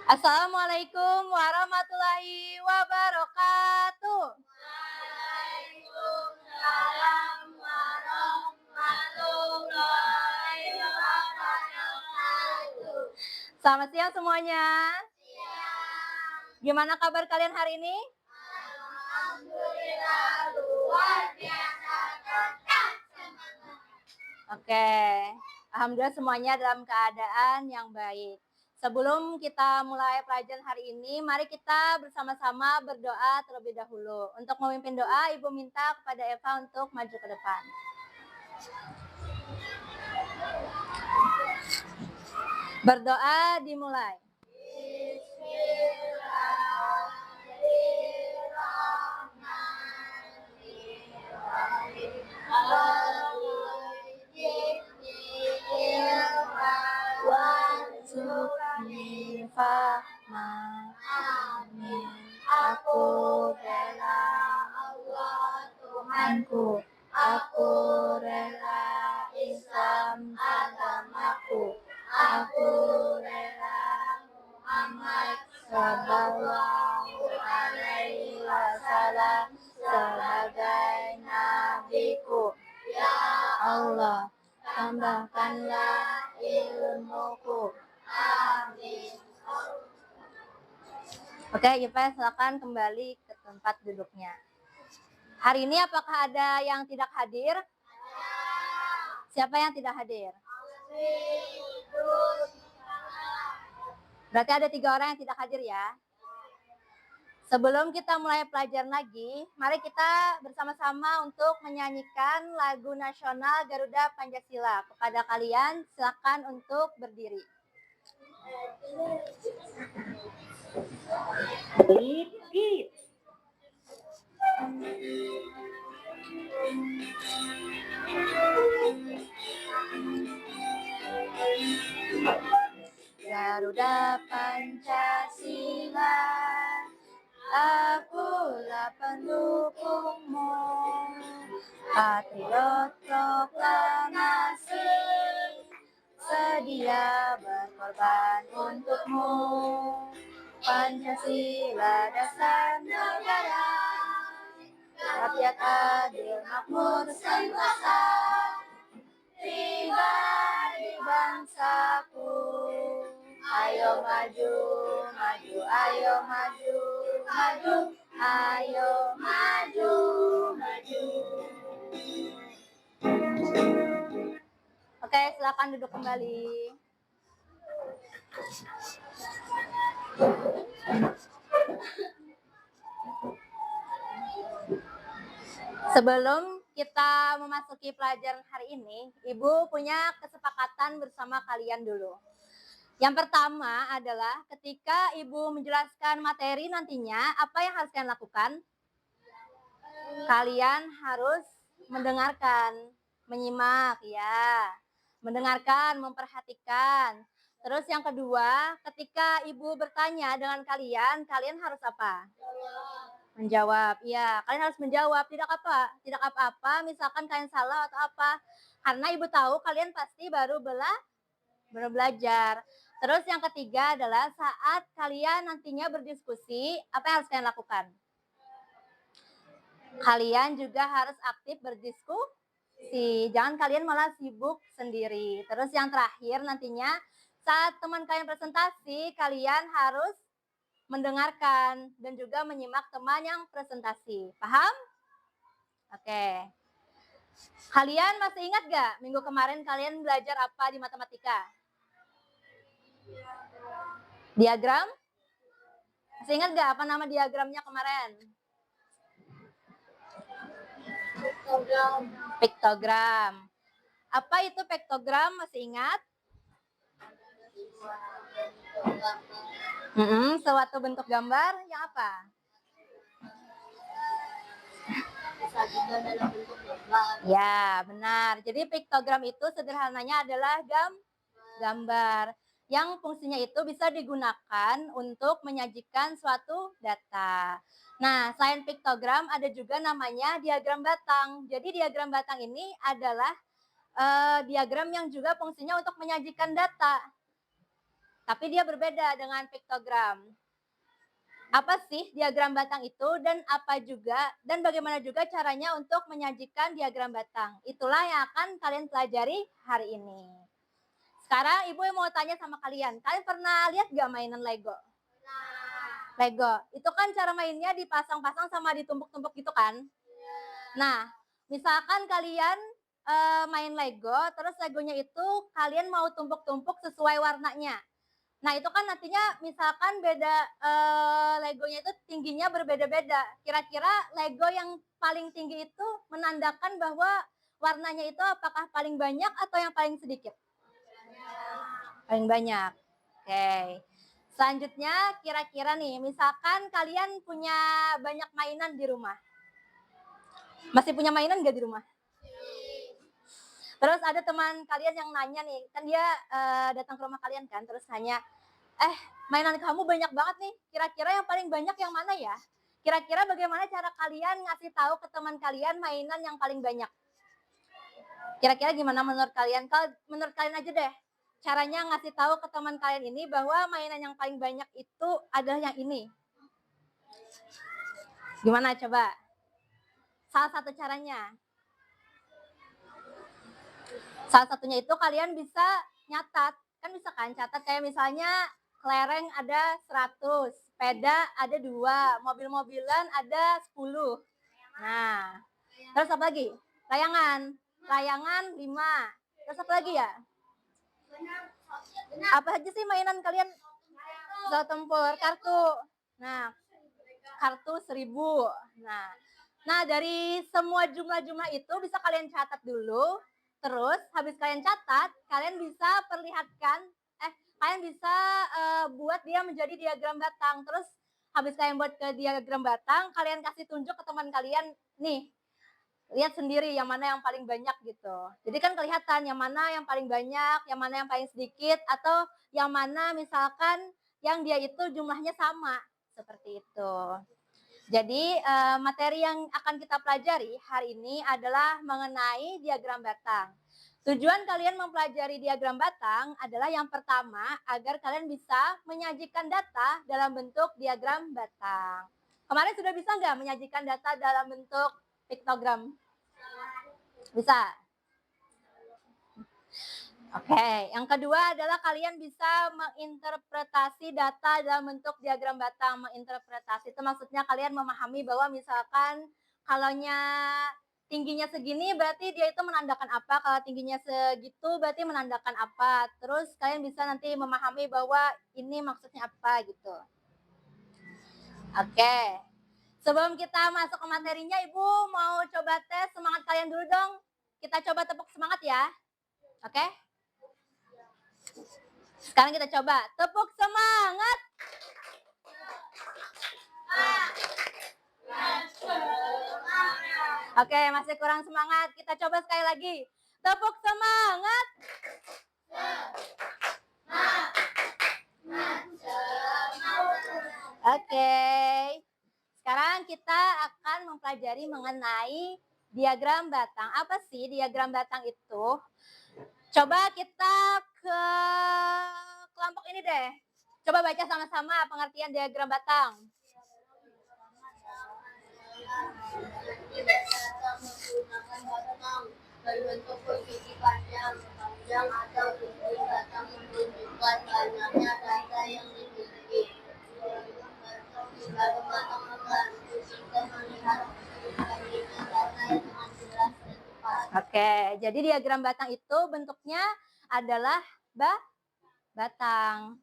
Assalamualaikum warahmatullahi wabarakatuh. Waalaikumsalam warahmatullahi wabarakatuh. Selamat siang semuanya. Siang. Gimana kabar kalian hari ini? Alhamdulillah luar biasa tetap semangat. Oke, alhamdulillah semuanya dalam keadaan yang baik. Sebelum kita mulai pelajaran hari ini, mari kita bersama-sama berdoa terlebih dahulu. Untuk memimpin doa, Ibu minta kepada Eva untuk maju ke depan. Berdoa dimulai. Amin. Aku rela Allah Tuhanku. Aku rela Islam agamaku. Aku rela Muhammad sallallahu alaihi wasallam sebagai nabiku. Ya Allah, tambahkanlah ilmuku. Amin. Oke, Ipa silakan kembali ke tempat duduknya. Hari ini apakah ada yang tidak hadir? Siapa yang tidak hadir? Berarti ada 3 orang yang tidak hadir ya. Sebelum kita mulai pelajaran lagi, mari kita bersama-sama untuk menyanyikan lagu nasional Garuda Pancasila. Kepada kalian, silakan untuk berdiri. Repeat. Garuda Pancasila, akulah pendukungmu, patriot proklamasi, sedia berkorban untukmu. Pancasila dasar negara, rakyat adil makmur sentosa, pribadi bangsaku. Ayo maju, maju, ayo maju, maju, ayo maju, maju. Oke, silakan duduk kembali. Sebelum kita memasuki pelajaran hari ini, Ibu punya kesepakatan bersama kalian dulu. Yang pertama adalah ketika Ibu menjelaskan materi nantinya, apa yang harus kalian lakukan? Kalian harus mendengarkan, menyimak ya. Mendengarkan, memperhatikan. Terus yang kedua, ketika Ibu bertanya dengan kalian, kalian harus apa? Menjawab. Ya, kalian harus menjawab. Tidak apa-apa, misalkan kalian salah atau apa. Karena Ibu tahu kalian pasti baru belajar. Terus yang ketiga adalah saat kalian nantinya berdiskusi, apa yang harus kalian lakukan? Kalian juga harus aktif berdiskusi. Jangan kalian malah sibuk sendiri. Terus yang terakhir nantinya saat teman kalian presentasi, kalian harus mendengarkan dan juga menyimak teman yang presentasi. Paham? Oke. Kalian masih ingat gak minggu kemarin kalian belajar apa di matematika? Diagram? Masih ingat gak apa nama diagramnya kemarin? Piktogram. Apa itu piktogram? Masih ingat? Suatu bentuk gambar yang apa? Ya, benar. Jadi piktogram itu sederhananya adalah gambar yang fungsinya itu bisa digunakan untuk menyajikan suatu data. Nah, selain piktogram ada juga namanya diagram batang. Jadi diagram batang ini adalah diagram yang juga fungsinya untuk menyajikan data. tapi dia berbeda dengan piktogram. Apa sih diagram batang itu dan bagaimana juga caranya untuk menyajikan diagram batang? Itulah yang akan kalian pelajari hari ini. Sekarang Ibu mau tanya sama kalian. Kalian pernah lihat gak mainan Lego? Lego. Itu kan cara mainnya dipasang-pasang sama ditumpuk-tumpuk gitu kan? Nah, misalkan kalian main Lego, terus Legonya itu kalian mau tumpuk-tumpuk sesuai warnanya. Nah, itu kan nantinya misalkan beda Legonya itu tingginya berbeda-beda. Kira-kira Lego yang paling tinggi itu menandakan bahwa warnanya itu apakah paling banyak atau yang paling sedikit? Paling banyak. Oke. Selanjutnya kira-kira nih, misalkan kalian punya banyak mainan di rumah. Masih punya mainan gak di rumah? Terus ada teman kalian yang nanya nih, kan dia datang ke rumah kalian kan, terus nanya, mainan kamu banyak banget nih, kira-kira yang paling banyak yang mana ya? Kira-kira bagaimana cara kalian ngasih tahu ke teman kalian mainan yang paling banyak? Kira-kira gimana menurut kalian? Kalau menurut kalian aja deh, caranya ngasih tahu ke teman kalian ini bahwa mainan yang paling banyak itu adalah yang ini. Gimana coba? Salah satu caranya. Salah satunya itu kalian bisa nyatat. Kan bisa kan catat kayak misalnya kelereng ada 100, sepeda ada 2, mobil-mobilan ada 10. Nah, terus apa lagi? Layangan 5. Terus apa lagi ya? Apa aja sih mainan kalian? Pesawat tempur, kartu. Nah, kartu 1000. Nah, dari semua jumlah-jumlah itu bisa kalian catat dulu. Terus habis kalian catat, kalian bisa kalian bisa buat dia menjadi diagram batang. Terus habis kalian buat ke diagram batang, kalian kasih tunjuk ke teman kalian, nih, lihat sendiri yang mana yang paling banyak gitu. Jadi kan kelihatan yang mana yang paling banyak, yang mana yang paling sedikit, atau yang mana misalkan yang dia itu jumlahnya sama, seperti itu. Jadi materi yang akan kita pelajari hari ini adalah mengenai diagram batang. Tujuan kalian mempelajari diagram batang adalah yang pertama, agar kalian bisa menyajikan data dalam bentuk diagram batang. Kemarin sudah bisa nggak menyajikan data dalam bentuk piktogram? Bisa? Oke, yang kedua adalah kalian bisa menginterpretasi data dalam bentuk diagram batang. Menginterpretasi itu maksudnya kalian memahami bahwa misalkan kalaunya tingginya segini berarti dia itu menandakan apa, kalau tingginya segitu berarti menandakan apa. Terus kalian bisa nanti memahami bahwa ini maksudnya apa gitu. Oke, sebelum kita masuk ke materinya, Ibu mau coba tes semangat kalian dulu dong. Kita coba tepuk semangat ya. Oke? Sekarang kita coba tepuk semangat. Oke, masih kurang semangat. Kita coba sekali lagi. Tepuk semangat. Oke. Sekarang kita akan mempelajari mengenai diagram batang. Apa sih diagram batang itu? Coba kita ke kelompok ini deh. Coba baca sama-sama pengertian diagram batang. Berbentuk persegi panjang atau tinggi batang menunjukkan banyaknya data yang dimiliki. Diagram batang membantu kita melihat banyaknya data yang dengan jelas dan tepat. Oke, jadi diagram batang itu bentuknya adalah batang.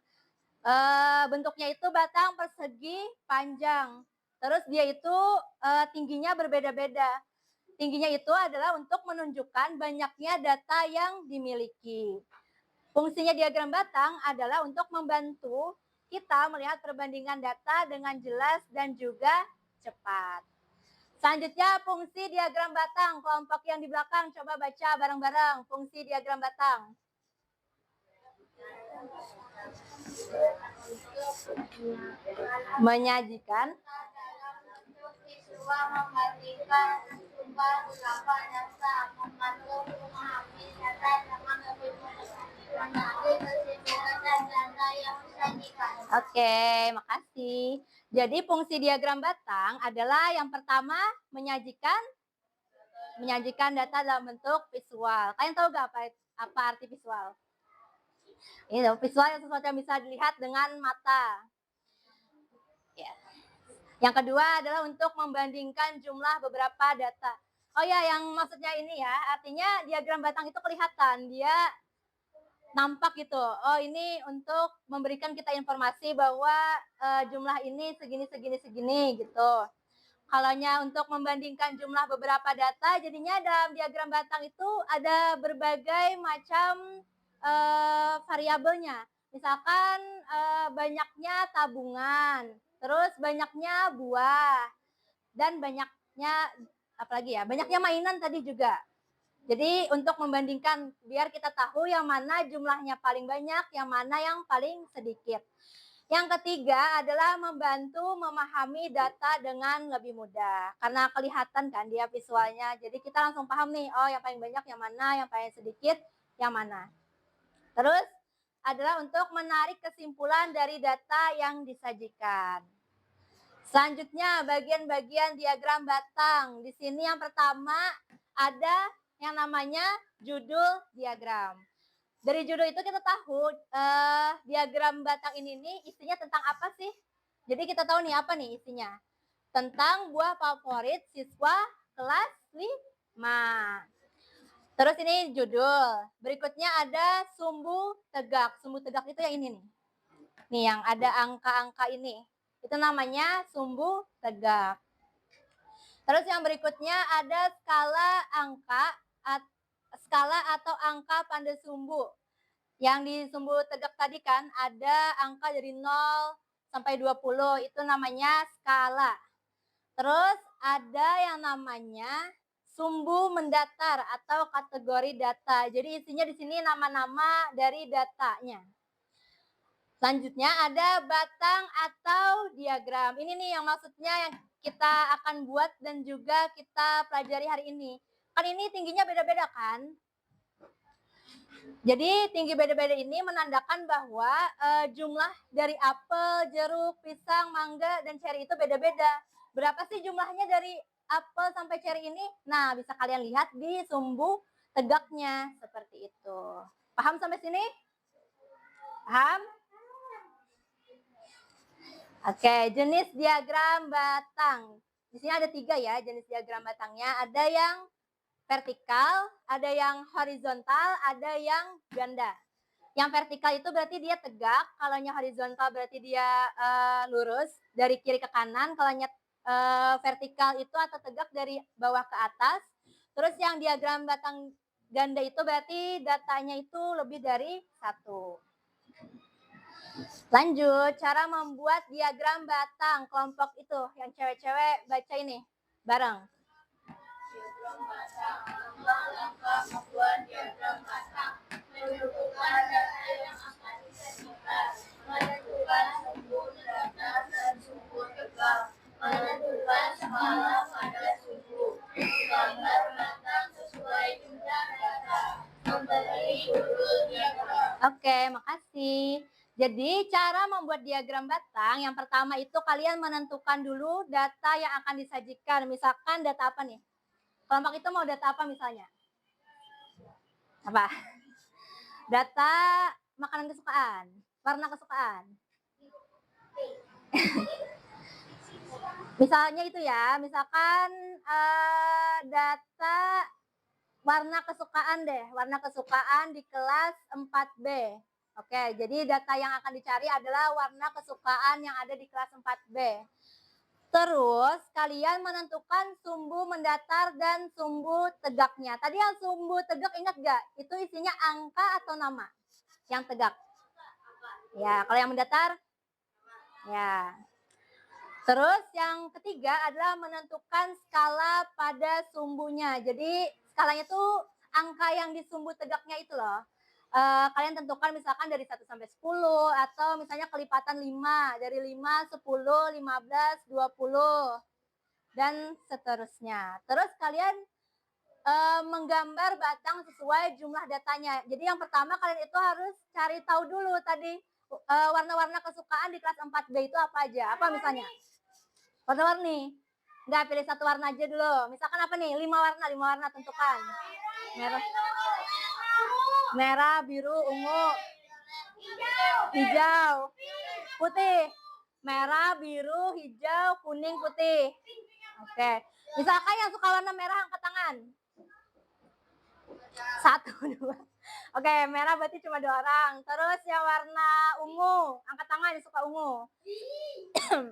Bentuknya itu batang persegi panjang. Terus dia itu tingginya berbeda-beda. Tingginya itu adalah untuk menunjukkan banyaknya data yang dimiliki. Fungsinya diagram batang adalah untuk membantu kita melihat perbandingan data dengan jelas dan juga cepat. Selanjutnya fungsi diagram batang. Kelompok yang di belakang coba baca bareng-bareng fungsi diagram batang. Menyajikan Siswa memperhatikan sumber beberapa data, membantu memahami data dengan lebih mudah, mengambil kesimpulan dan data yang Oke, makasih. Jadi fungsi diagram batang adalah yang pertama menyajikan data dalam bentuk visual. Kalian tahu gak apa arti visual? Ini visual yang sesuatu yang bisa dilihat dengan mata. Ya. Yang kedua adalah untuk membandingkan jumlah beberapa data. Oh ya, yang maksudnya ini ya, artinya diagram batang itu kelihatan, dia nampak gitu. Oh, ini untuk memberikan kita informasi bahwa jumlah ini segini gitu. Kalaunya untuk membandingkan jumlah beberapa data, jadinya dalam diagram batang itu ada berbagai macam variabelnya. Misalkan banyaknya tabungan, terus banyaknya buah, dan banyaknya apalagi ya, banyaknya mainan tadi juga. Jadi untuk membandingkan biar kita tahu yang mana jumlahnya paling banyak, yang mana yang paling sedikit. Yang ketiga adalah membantu memahami data dengan lebih mudah. Karena kelihatan kan dia visualnya. Jadi kita langsung paham nih, oh yang paling banyak yang mana, yang paling sedikit yang mana. Terus adalah untuk menarik kesimpulan dari data yang disajikan. Selanjutnya bagian-bagian diagram batang. Di sini yang pertama ada yang namanya judul diagram. Dari judul itu kita tahu diagram batang ini nih isinya tentang apa sih? Jadi kita tahu nih apa nih isinya. Tentang buah favorit siswa kelas 5. Terus ini judul. Berikutnya ada sumbu tegak. Sumbu tegak itu yang ini nih. Nih yang ada angka-angka ini. Itu namanya sumbu tegak. Terus yang berikutnya ada skala atau angka pada sumbu. Yang di sumbu tegak tadi kan ada angka dari 0 sampai 20, itu namanya skala. Terus ada yang namanya sumbu mendatar atau kategori data. Jadi isinya di sini nama-nama dari datanya. Selanjutnya ada batang atau diagram. Ini nih yang maksudnya yang kita akan buat dan juga kita pelajari hari ini. Kan ini tingginya beda-beda kan? Jadi tinggi beda-beda ini menandakan bahwa jumlah dari apel, jeruk, pisang, mangga, dan ceri itu beda-beda. Berapa sih jumlahnya dari apel sampai ceri ini? Nah, bisa kalian lihat di sumbu tegaknya seperti itu. Paham sampai sini? Paham? Oke, jenis diagram batang. Di sini ada 3 ya jenis diagram batangnya. Ada yang vertikal, ada yang horizontal, ada yang ganda. Yang vertikal itu berarti dia tegak, kalau yang horizontal berarti dia lurus dari kiri ke kanan, kalau yang vertikal itu atau tegak dari bawah ke atas. Terus yang diagram batang ganda itu berarti datanya itu lebih dari 1. Lanjut, cara membuat diagram batang kelompok itu. Yang cewek-cewek baca ini bareng. Diagram batang. Langkah-langkah membuat diagram batang. Menentukan data yang akan disajikan. Menentukan sumbu data dan sumbu tegak. Menentukan skala pada sumbu. Menggambar batang sesuai jumlah data. Memberi judul diagram. Oke, makasih. Jadi cara membuat diagram batang, yang pertama itu kalian menentukan dulu data yang akan disajikan. Misalkan data apa nih? Kelompok itu mau data apa misalnya? Apa? Data makanan kesukaan, warna kesukaan. Misalnya itu ya, misalkan data warna kesukaan deh, warna kesukaan di kelas 4B. Oke, jadi data yang akan dicari adalah warna kesukaan yang ada di kelas 4B. Terus kalian menentukan sumbu mendatar dan sumbu tegaknya. Tadi yang sumbu tegak ingat gak? Itu isinya angka atau nama? Yang tegak. Ya, kalau yang mendatar? Ya. Terus yang ketiga adalah menentukan skala pada sumbunya. Jadi skalanya tuh angka yang di sumbu tegaknya itu loh. Kalian tentukan misalkan dari 1 sampai 10 atau misalnya kelipatan 5, dari 5, 10, 15, 20 dan seterusnya. Terus kalian menggambar batang sesuai jumlah datanya. Jadi yang pertama kalian itu harus cari tahu dulu tadi warna-warna kesukaan di kelas 4B itu apa aja? Apa misalnya? Warna-warni. Enggak, pilih satu warna aja dulu. Misalkan apa nih? 5 warna tentukan. Merah, merah, biru, ungu, hijau, putih. Merah, biru, hijau, kuning, putih. Oke. Misalkan yang suka warna merah angkat tangan. 1, 2. Oke, merah berarti cuma 2 orang. Terus yang warna ungu, angkat tangan yang suka ungu.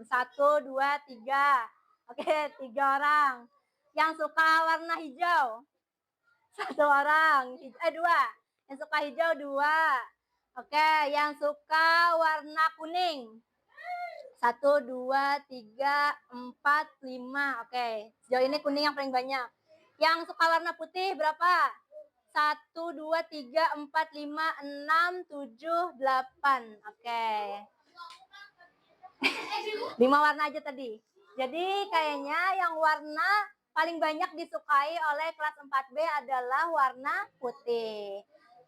1, 2, 3. Oke, 3 orang. Yang suka warna hijau, 1 orang. 2. Yang suka hijau 2. Oke, yang suka warna kuning, 1, 2, 3, 4, 5. Oke, sejauh ini kuning yang paling banyak. Yang suka warna putih berapa? 1, 2, 3, 4, 5, 6, 7, 8. Oke. 5 warna aja tadi. Jadi kayaknya yang warna paling banyak disukai oleh kelas 4B adalah warna putih.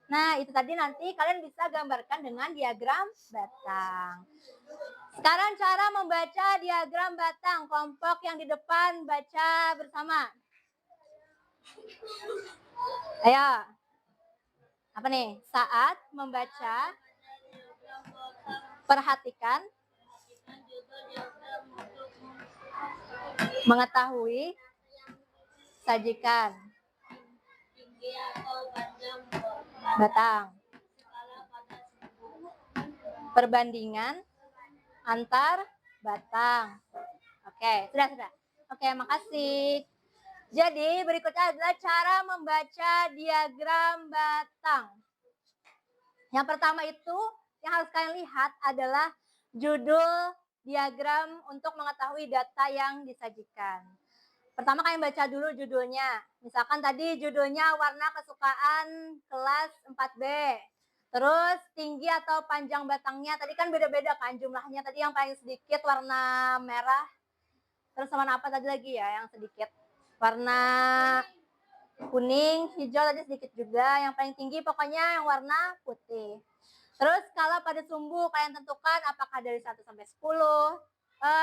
Nah, itu tadi nanti kalian bisa gambarkan dengan diagram batang. Sekarang cara membaca diagram batang. Kelompok yang di depan baca bersama. Ayo. Apa nih? Saat membaca, perhatikan, mengetahui, sajikan. Batang. Perbandingan antar batang. Oke, sudah. Oke, makasih. Jadi berikutnya adalah cara membaca diagram batang. Yang pertama itu yang harus kalian lihat adalah judul diagram untuk mengetahui data yang disajikan. Pertama kalian baca dulu judulnya. Misalkan tadi judulnya warna kesukaan kelas 4B. Terus tinggi atau panjang batangnya, tadi kan beda-beda kan jumlahnya. Tadi yang paling sedikit warna merah. Terus warna apa tadi lagi ya yang sedikit? Warna kuning, hijau tadi sedikit juga. Yang paling tinggi pokoknya yang warna putih. Terus kalau pada sumbu kalian tentukan apakah dari 1 sampai 10.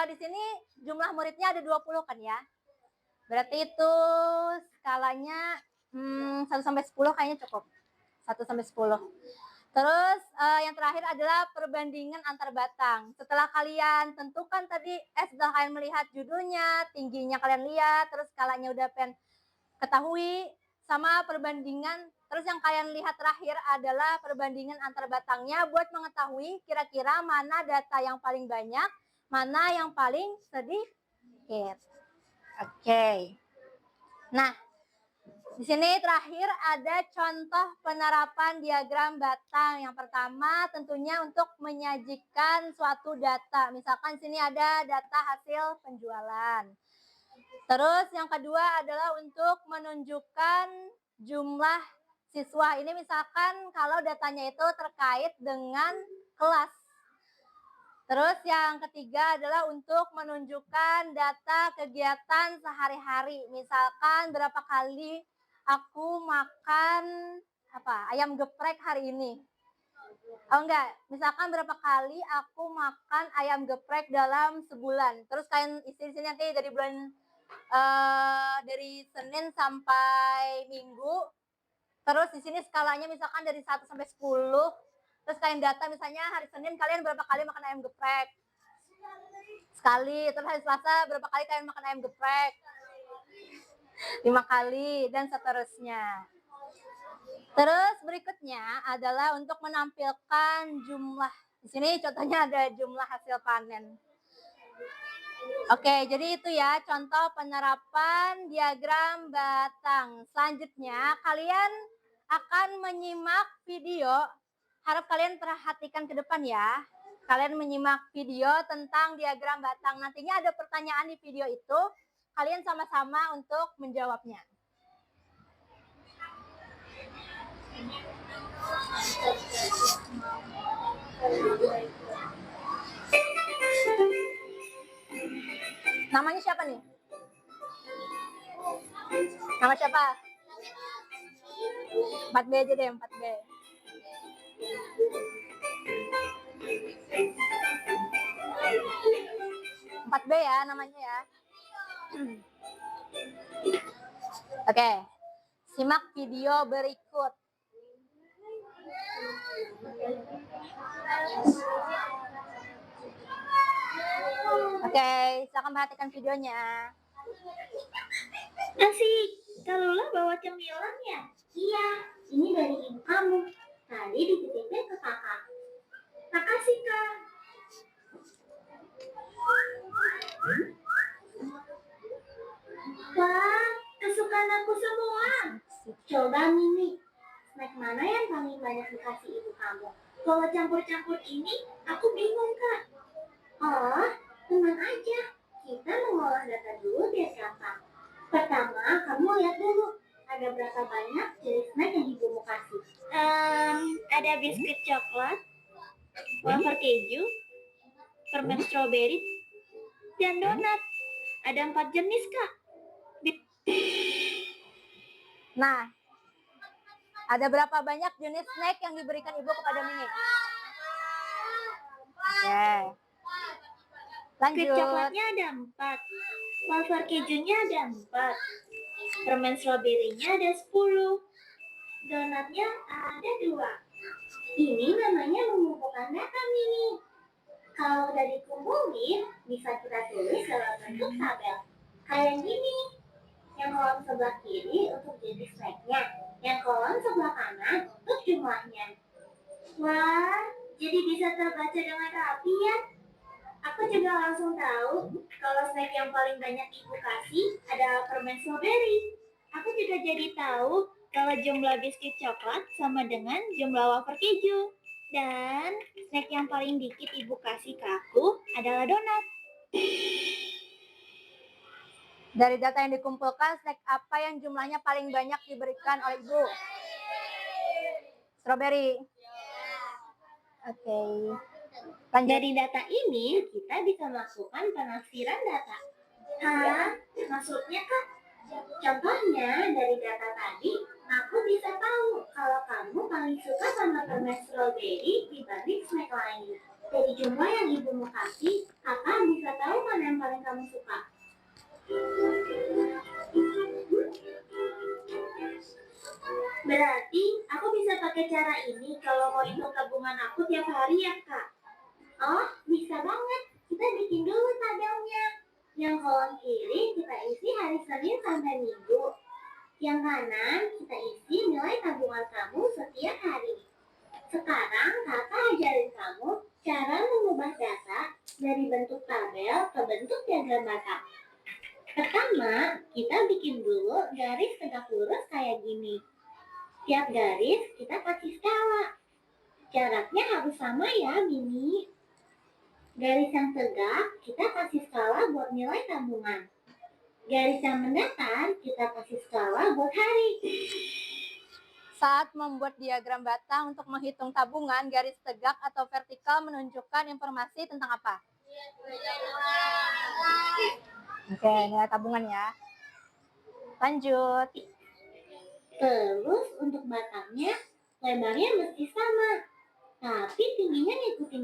Di sini jumlah muridnya ada 20 kan ya. Berarti itu skalanya 1 sampai 10 kayaknya cukup. 1 sampai 10. Terus yang terakhir adalah perbandingan antar batang. Setelah kalian tentukan tadi, setelah kalian melihat judulnya, tingginya kalian lihat, terus skalanya udah pengen ketahui, sama perbandingan. Terus yang kalian lihat terakhir adalah perbandingan antar batangnya buat mengetahui kira-kira mana data yang paling banyak, mana yang paling sedikit. Oke. Nah, di sini terakhir ada contoh penerapan diagram batang. Yang pertama tentunya untuk menyajikan suatu data. Misalkan sini ada data hasil penjualan. Terus yang kedua adalah untuk menunjukkan jumlah siswa. Ini misalkan kalau datanya itu terkait dengan kelas. Terus yang ketiga adalah untuk menunjukkan data kegiatan sehari-hari. Misalkan berapa kali aku makan ayam geprek hari ini. Oh enggak, misalkan berapa kali aku makan ayam geprek dalam sebulan. Terus kalian isi di sini nanti dari bulan dari Senin sampai Minggu. Terus di sini skalanya misalkan dari 1 sampai 10. Terus kalian data misalnya hari Senin kalian berapa kali makan ayam geprek? Sekali. Terus hari Selasa berapa kali kalian makan ayam geprek? 5 kali dan seterusnya. Terus berikutnya adalah untuk menampilkan jumlah. Di sini contohnya ada jumlah hasil panen. Oke, jadi itu ya contoh penerapan diagram batang. Selanjutnya kalian akan menyimak video. Harap kalian perhatikan ke depan ya. Kalian menyimak video tentang diagram batang. Nantinya ada pertanyaan di video itu. Kalian sama-sama untuk menjawabnya. Namanya siapa nih? Nama siapa? 4B aja deh, 4B. 4B ya namanya ya. Oke, simak video berikut. Oke, silakan perhatikan videonya. Asik, Kalula bawa cemilan ya? Iya, ini dari ibu kamu. Tadi dititipin ke kakak. Makasih, Kak. Wah, kesukaan aku semua. Coba Mimi, snack mana yang paling banyak dikasih ibu kamu? Kalau campur-campur ini, aku bingung, Kak. Oh, tenang aja. Kita mengolah data dulu biar gampang. Pertama, kamu lihat dulu. Ada berapa banyak jenis snack yang ibumu kasih? Ada biskuit coklat, wafer keju, permen stroberi, dan donat. Ada 4 jenis, Kak. Nah, ada berapa banyak jenis snack yang diberikan ibu kepada Mimi? Oke. Biskuit Lanjut. coklatnya ada 4, wafer kejunya ada 4, permen stroberinya ada 10, donatnya ada 2. Ini namanya mengumpulkan data, Mimi. Kalau udah dikumpulin, bisa kita tulis dalam bentuk tabel. Kayak gini. Yang kolom sebelah kiri untuk jenis snacknya, yang kolom sebelah kanan untuk jumlahnya. Wah, jadi bisa terbaca dengan rapi ya. Aku juga langsung tahu kalau snack yang paling banyak ibu kasih adalah permen strawberry. Aku juga jadi tahu kalau jumlah biskuit coklat sama dengan jumlah wafer keju. Dan snack yang paling dikit ibu kasih ke aku adalah donat. Dari data yang dikumpulkan, snack apa yang jumlahnya paling banyak diberikan oleh ibu? Strawberry. Oke. Lanjut. Dari data ini kita bisa melakukan penafsiran data. Hah? Maksudnya Kak? Contohnya dari data tadi, aku bisa tahu kalau kamu paling suka sama permen strawberry dibanding snack lain. Dari jumlah yang ibumu kasih, kakak bisa tahu mana yang paling kamu suka. Berarti aku bisa pakai cara ini kalau mau hitung tabungan aku tiap hari ya, Kak? Oh, bisa banget. Kita bikin dulu tabelnya. Yang kolom kiri kita isi hari Senin sampai Minggu. Yang kanan kita isi nilai tabungan kamu setiap hari. Sekarang kakak ajarin kamu cara mengubah data dari bentuk tabel ke bentuk diagram batang. Pertama, kita bikin dulu garis tegak lurus kayak gini. Tiap garis kita kasih skala. Jaraknya harus sama ya, Mimi. Garis yang tegak kita kasih skala buat nilai tabungan. Garis yang mendatar kita kasih skala buat hari. Saat membuat diagram batang untuk menghitung tabungan, garis tegak atau vertikal menunjukkan informasi tentang apa? Oke, nilai tabungan ya. Lanjut. Terus untuk batangnya, lebarnya mesti sama. Tapi tingginya ngikutin.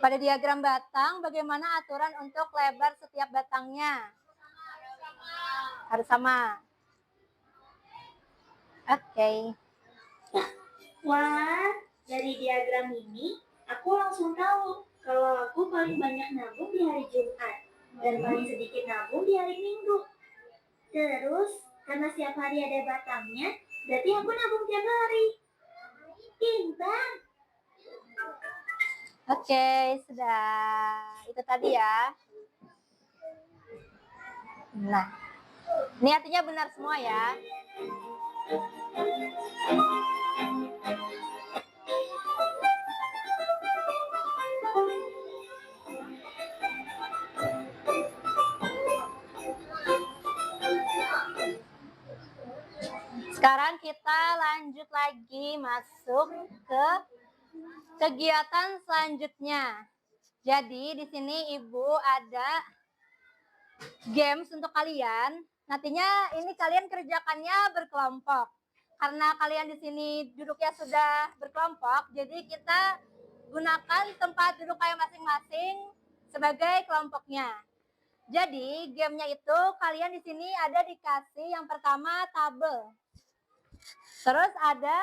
Pada diagram batang, bagaimana aturan untuk lebar setiap batangnya? Harus sama. Oke. Wah, dari diagram ini aku langsung tahu kalau aku paling banyak nabung di hari Jumat dan paling sedikit nabung di hari Minggu. Terus, karena setiap hari ada batangnya, berarti aku nabung tiap hari. Pintar. Oke, sudah. Itu tadi ya. Nah, ini artinya benar semua ya. Sekarang kita lanjut lagi masuk ke kegiatan selanjutnya. Jadi di sini Ibu ada games untuk kalian. Nantinya ini kalian kerjakannya berkelompok. Karena kalian di sini duduknya sudah berkelompok, jadi kita gunakan tempat duduk kayak masing-masing sebagai kelompoknya. Jadi gamenya itu kalian di sini ada dikasih yang pertama tabel. Terus ada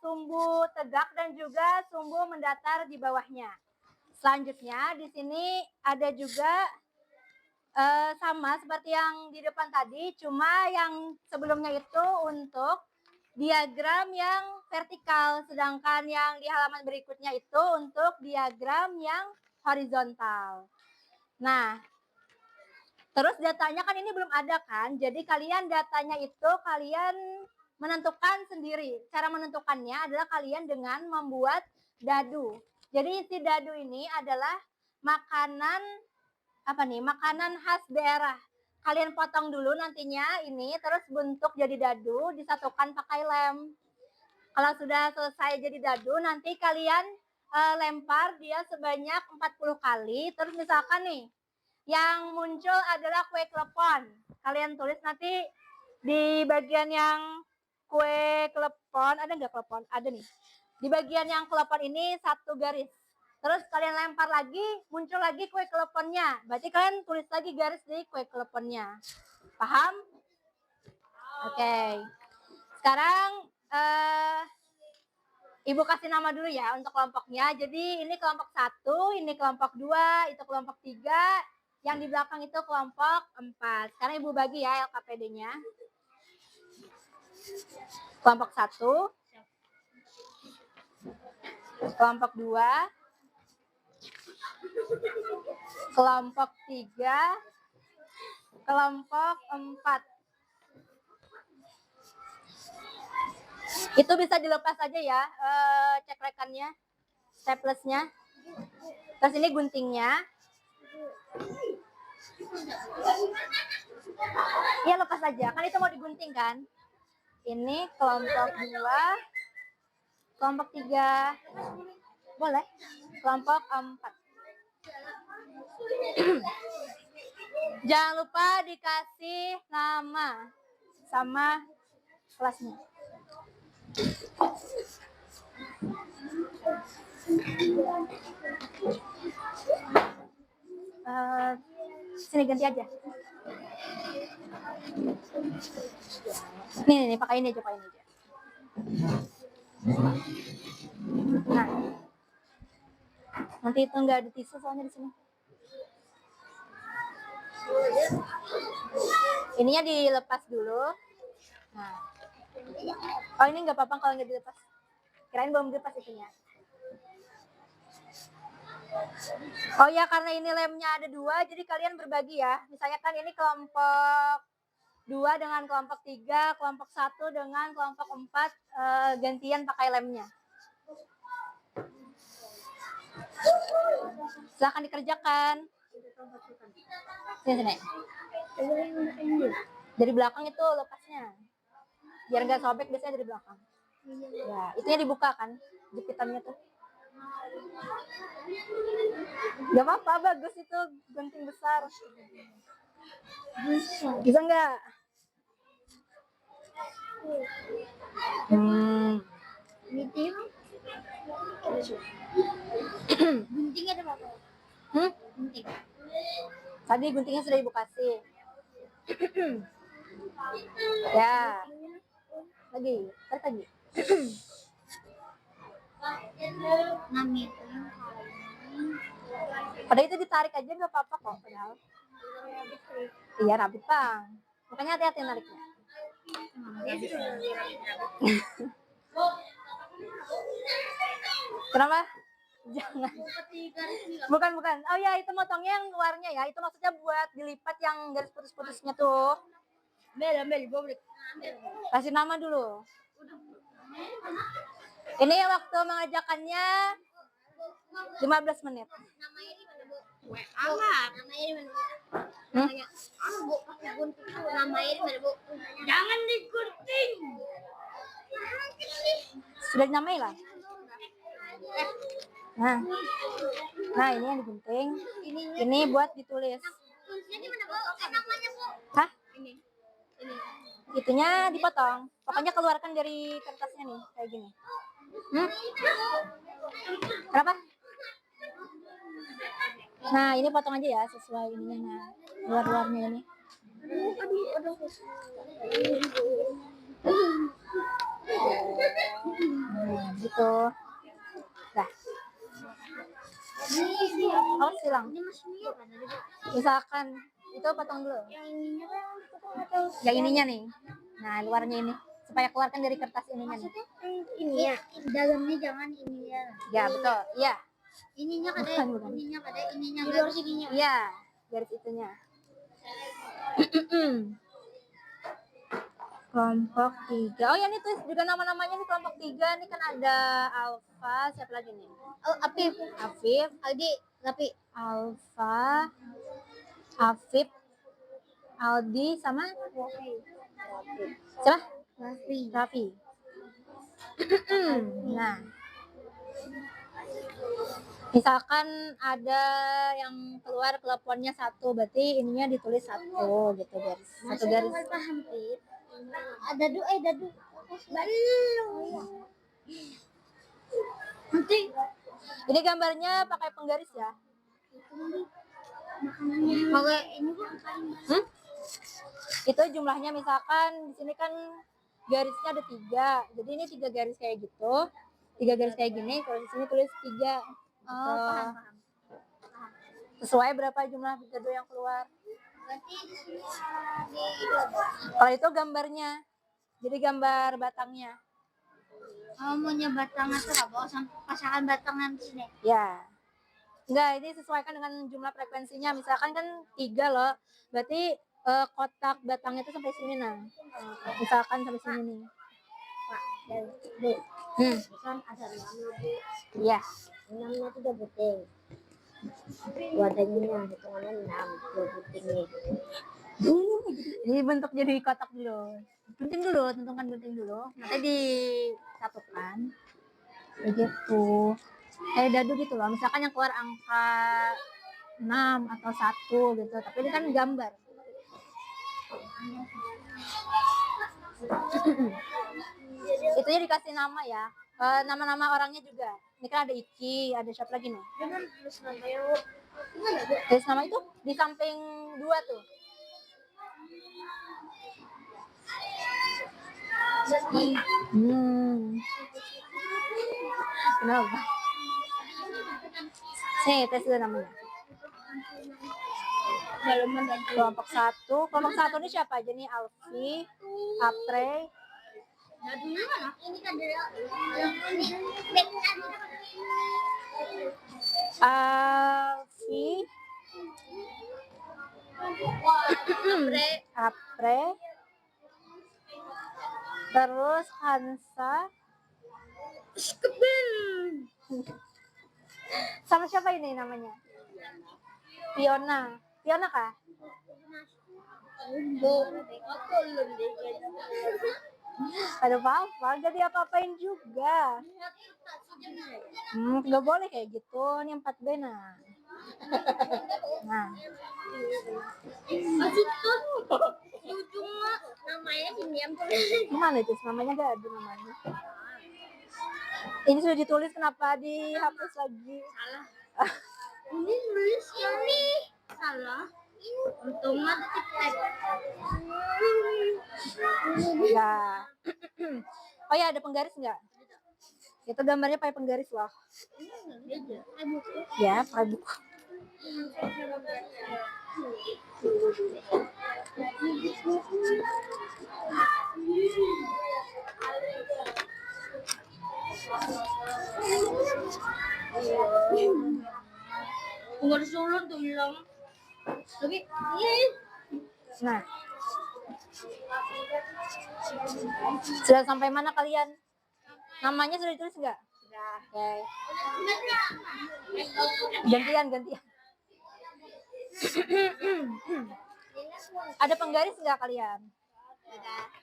sumbu tegak dan juga sumbu mendatar di bawahnya. Selanjutnya di sini ada juga sama seperti yang di depan tadi, cuma yang sebelumnya itu untuk diagram yang vertikal, sedangkan yang di halaman berikutnya itu untuk diagram yang horizontal. Nah, terus datanya kan ini belum ada kan, jadi kalian datanya itu kalian menentukan sendiri. Cara menentukannya adalah kalian dengan membuat dadu. Jadi isi dadu ini adalah makanan makanan khas daerah. Kalian potong dulu nantinya ini, terus bentuk jadi dadu, disatukan pakai lem. Kalau sudah selesai jadi dadu, nanti kalian lempar dia sebanyak 40 kali. Terus misalkan nih, yang muncul adalah kue klepon. Kalian tulis nanti di bagian yang kue klepon, ada nggak klepon? Ada nih. Di bagian yang klepon ini satu garis. Terus kalian lempar lagi, muncul lagi kue keleponnya. Berarti kalian tulis lagi garis di kue keleponnya. Paham? Oke. Sekarang Ibu kasih nama dulu ya untuk kelompoknya. Jadi ini kelompok 1, ini kelompok 2, itu kelompok 3. Yang di belakang itu kelompok 4. Sekarang Ibu bagi ya LKPD-nya. Kelompok 1, kelompok 2, kelompok 3, kelompok 4. Itu bisa dilepas aja ya cekrekannya, staplesnya. Terus ini guntingnya. Iya lepas aja, kan itu mau digunting kan. Ini kelompok 2, kelompok 3, boleh, kelompok 4. Jangan lupa dikasih nama sama kelasnya. Sini ganti aja. Nih pakai ini aja. Nah, nanti itu nggak ada tisu soalnya di sini. Ininya dilepas dulu. Nah, oh ini nggak apa-apa kalau nggak dilepas. Kirain belum dilepas itunya. Oh ya, karena ini lemnya ada 2, jadi kalian berbagi ya. Misalnya kan ini kelompok 2 dengan kelompok 3, kelompok 1 dengan kelompok 4 gantian pakai lemnya. Silahkan dikerjakan. Sini. Dari belakang itu lepasnya. Biar nggak sobek, biasanya dari belakang. Ya, itunya dibuka kan, jepitannya tuh. Gak apa-apa, bagus itu gunting besar. Bisa nggak? Guntingnya ada berapa? Gunting. Tadi guntingnya sudah Ibu kasih. Ya. Lagi, tarik lagi. Padahal itu ditarik aja nggak apa-apa kok. Padahal. Iya rabit bang. Makanya hati-hati nariknya. Kenapa? Jangan. Bukan. Oh ya, itu motongnya yang luarnya ya. Itu maksudnya buat dilipat yang garis putus-putusnya tuh. Ambil. Kasih nama dulu. Ini waktu mengajakannya 15 menit. Namanya di mana, Bu? Amat. Namanya di mana, Bu? Namanya. Bu, pakai gunting tuh. Namanya di mana, Bu? Jangan digunting. Sudah dinamai lah. Nah ini yang digunting. Ini buat ditulis. Tulisnya di mana, Bu? Namanya, Bu. Hah? Ini. Itunya dipotong. Pokoknya keluarkan dari kertasnya nih, kayak gini. Kenapa? Nah, ini potong aja ya sesuai ininya. Nah, luar-luarnya ini. Nah, gitu. Dah. Oh, silang. Misalkan itu potong dulu. Yang ininya nih. Nah, luarnya ini supaya keluarkan dari kertas ininya nih. Ini ya, dalamnya jangan ini ya. Ya, betul. Iya. Ininya kada, Bukan. ininya kada, ininya garis ininya. Iya, garis itunya. Kelompok 3. Oh ya, ini tulis juga nama-namanya nih kelompok 3. Ini kan ada Alfa, siapa lagi nih? Oh, Afif, Aldi, Rafi, Alfa, Afif, Aldi sama siapa? Raffi. Nah, misalkan ada yang keluar teleponnya 1, berarti ininya ditulis 1 gitu garis. Satu garis. paham, Pip. Dadu, belum. Nanti Ini gambarnya pakai penggaris ya. pakai ini Bu. Itu jumlahnya misalkan di sini kan garisnya ada 3. Jadi ini 3 garis kayak gitu. 3 garis kayak gini, kalau di sini tulis 3. Oh, paham. Sesuai berapa jumlah dadu yang keluar. Berarti di sini Kalau itu gambarnya. Jadi gambar batangnya. maunya batangnya tuh apa? Pasangan batangan di sini. Ya. Enggak, ini sesuaikan dengan jumlah frekuensinya. Misalkan kan 3 loh. Berarti kotak batangnya itu sampai sini nah. Misalkan sampai sini nih. Dan Bu, kan ada 6 loh, Bu. Iya. 6-nya itu udah buting. Wadahnya hitungannya 6, 2 buting nih. Ini bentuk jadi kotak dulu. Gunting dulu, tentukan gunting dulu. Nanti disatukan. Begitu. Kayak dadu gitu loh. Misalkan yang keluar angka 6 atau 1 gitu. Tapi ini kan gambar. Itunya dikasih nama ya. Nama-nama orangnya juga. Ini kan ada Iki, ada siapa lagi nih? Jangan tulis namanya, Bu. Tulis nama itu di samping 2 tuh. Kenapa? Nih, tes dulu namanya. Kelompok 1. Kelompok 1 ini siapa aja nih? Alfi, Apre, Dadunya mana? Ini kan dari yang ini. Backkan. Alfi, Apre, terus Hansa, sama siapa ini namanya? Fiona. Fiona kah? Ada apa-apa, gak diapa-apain juga. Gak boleh kayak gitu. Ini 4B nah. Nah. Namanya Dimiam. Gimana itu? Namanya gak ada namanya. Ini sudah ditulis, kenapa dihapus lagi? Salah. Ini nulis ini salah. Untungnya titik. Enggak. Oh ya, ada penggaris enggak? Itu gambarnya pakai penggaris loh. Ya, pakai buku. Penggaris dulu tuh hilang. Tapi Nah. Sudah sampai mana kalian? Namanya sudah ditulis enggak? Sudah. Oke. Gantian. Ada penggaris enggak kalian?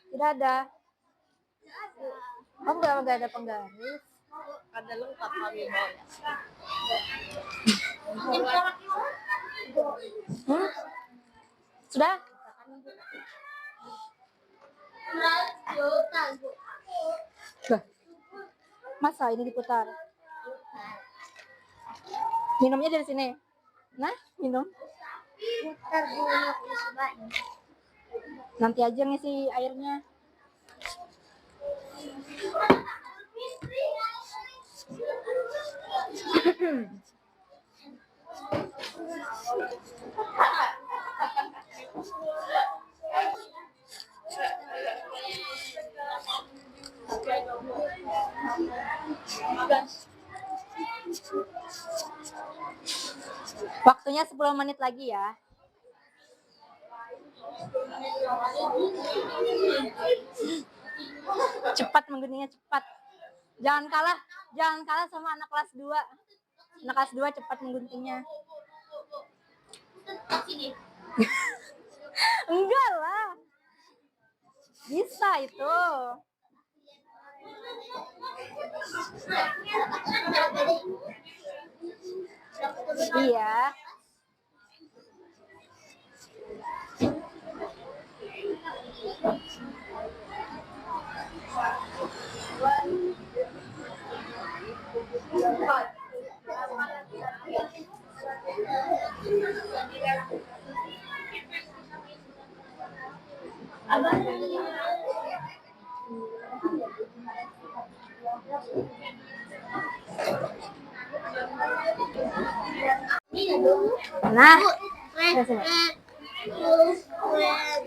Tidak ada. Oh, enggak ada penggaris. ada lengkap kami bawa. Sudah? Bah. Masa ini diputar? Minumnya dari sini. Nah, minum. Ntar dulu aku cobain. Nanti aja ngisi airnya. Waktunya 10 menit lagi ya. Cepat mengguntingnya, cepat. Jangan kalah sama anak kelas 2. Anak kelas 2 cepat mengguntingnya. Enggak lah. Bisa itu. Iya. Nah,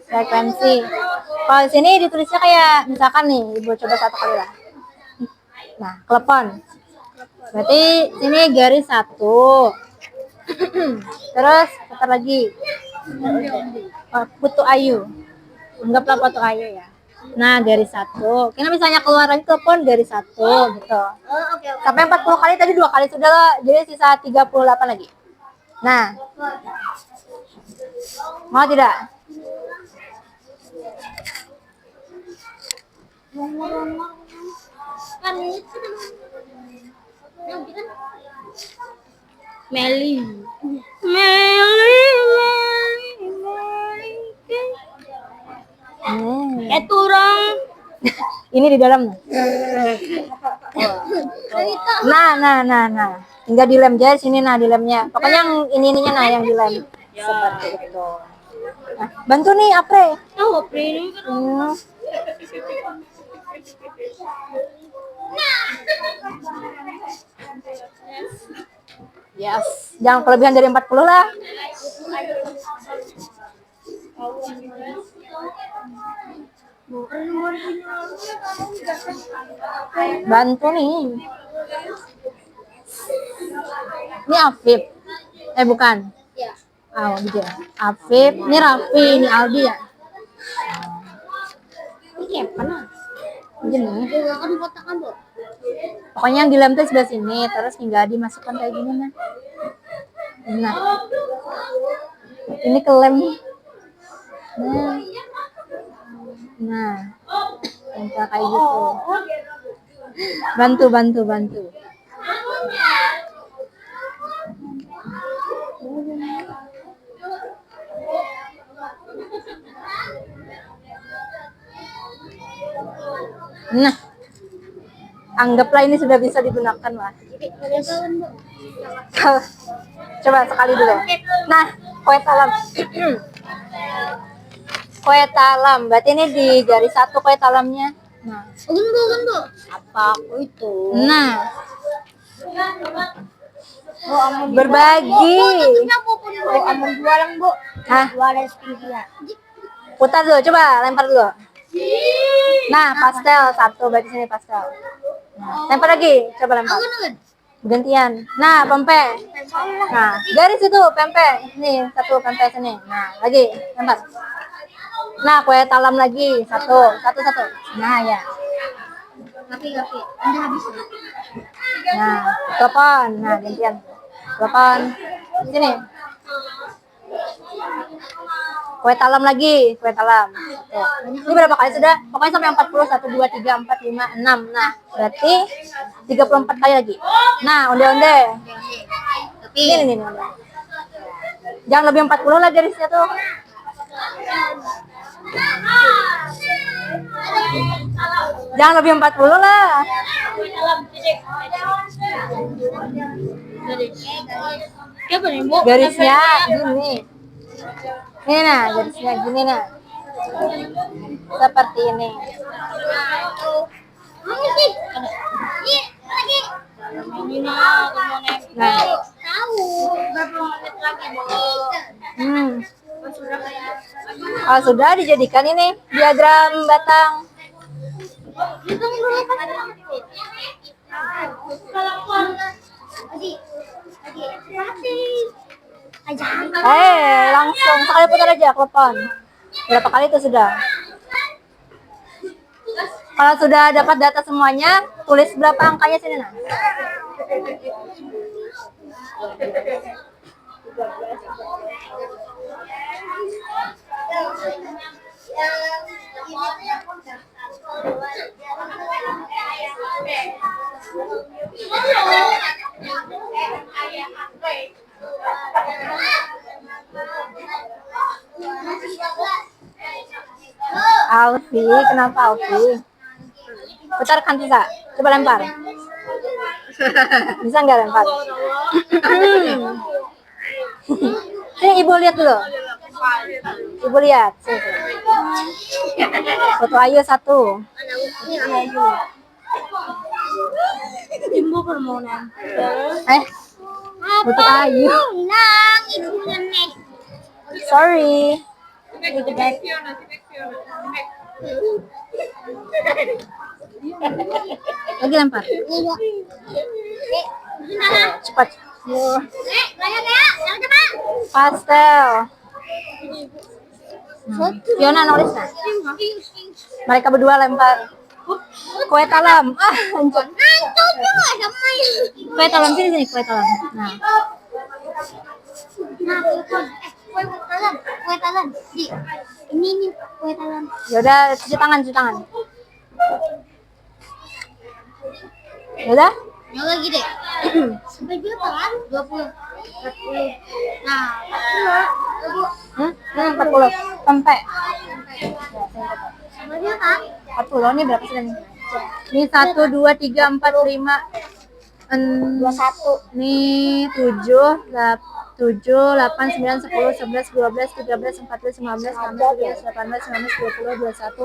frekuensi. Kalau di sini ditulisnya kayak misalkan nih, Ibu coba 1 kali lah. Nah, telepon. Berarti sini garis 1. Terus putar lagi. Putu ayu. Anggaplah putu ayu ya. Nah, garis 1. Karena misalnya keluar lagi telepon garis 1 gitu. Sampai 40 kali, tadi 2 kali sudah lah. Jadi sisa 38 lagi. Nah. Mau tidak? Meli. Turang. Ini di dalam. Nah. Tinggal dilem aja sini, nah dilemnya. Pokoknya yang ininya nah yang dilem. Seperti itu. Nah, bantu nih Apre. Apre ini. Yes, jangan kelebihan dari 40 lah. Bantu nih. Ini Afif. Bukan. Ya. Oh, gitu ya. Afif, ini Raffi, ini Aldi ya. Ini apa nah? Gini. Gunakan kotakan, Bu. Pokoknya yang dilem tuh sebelah sini, terus tinggal dimasukkan kayak gini nah. Nah. Ini kelem. Nah. Tempel kayak gitu. Bantu. Nah, anggaplah ini sudah bisa digunakan lah. Coba sekali dulu. Nah, kue talam. Kue talam, berarti ini di garis 1 kue talamnya. Nah, Bu. Apa aku itu? Nah, berbagi. Aman jualan, Bu. Hah? Jualan sepeda. Putar dulu, coba lempar dulu. Nah, pastel 1, berarti sini pastel. Nah, lempar lagi, coba lempar. Gantian. Nah, pempek. Nah, garis itu pempek. Nih, 1 pempek sini. Nah, lagi lempar. Nah, kue talam lagi 1. Nah, ya. Tapi. Udah habis. Nah, telepon. Nah, gantian. Telepon. Sini. Kue talam lagi, kue talam. Ini berapa kali sudah? Pokoknya sampai 40, 1, 2, 3, 4, 5, 6. Nah, berarti 34 kali lagi. Nah, onde-onde. Ini. Jangan lebih 40 lah garisnya tuh. Jangan lebih 40 lah. Garisnya gini. Ini nah, garisnya gini nah. Seperti ini. Nah. Kalau sudah dijadikan ini diagram batang. Langsung sekali putar aja telepon. Berapa kali itu sudah? Kalau sudah dapat data semuanya, tulis berapa angkanya sini nah. Alfi, kenapa Alfi? Putarkan bisa. Coba lempar. Bisa nggak lempar? Sini ibu lihat dulu. Ibu lihat. Foto Ayu 1. Ibu permohonan. Foto Ayu. Sorry. Lagi lempar. Cepat. Pastel. Fiona nulis nah. Mereka berdua lempar. Kue talam. Hancur. Kue talam sini kue talam. Nah. Kue talam. Ini kue talam. Yaudah, cuci tangan. Yaudah? Yang lagi deh. Sampai berapa kan? 20. 40. Nah, 40. Sampai. sampai berapa? 40 nih berapa sih nih? Ini 1, 2, 3, 4, 5, 21. Nih 7, 8, 9, 10, 11, 12, 13, 14, 15, 16, 17, 18, 19, 20, 21,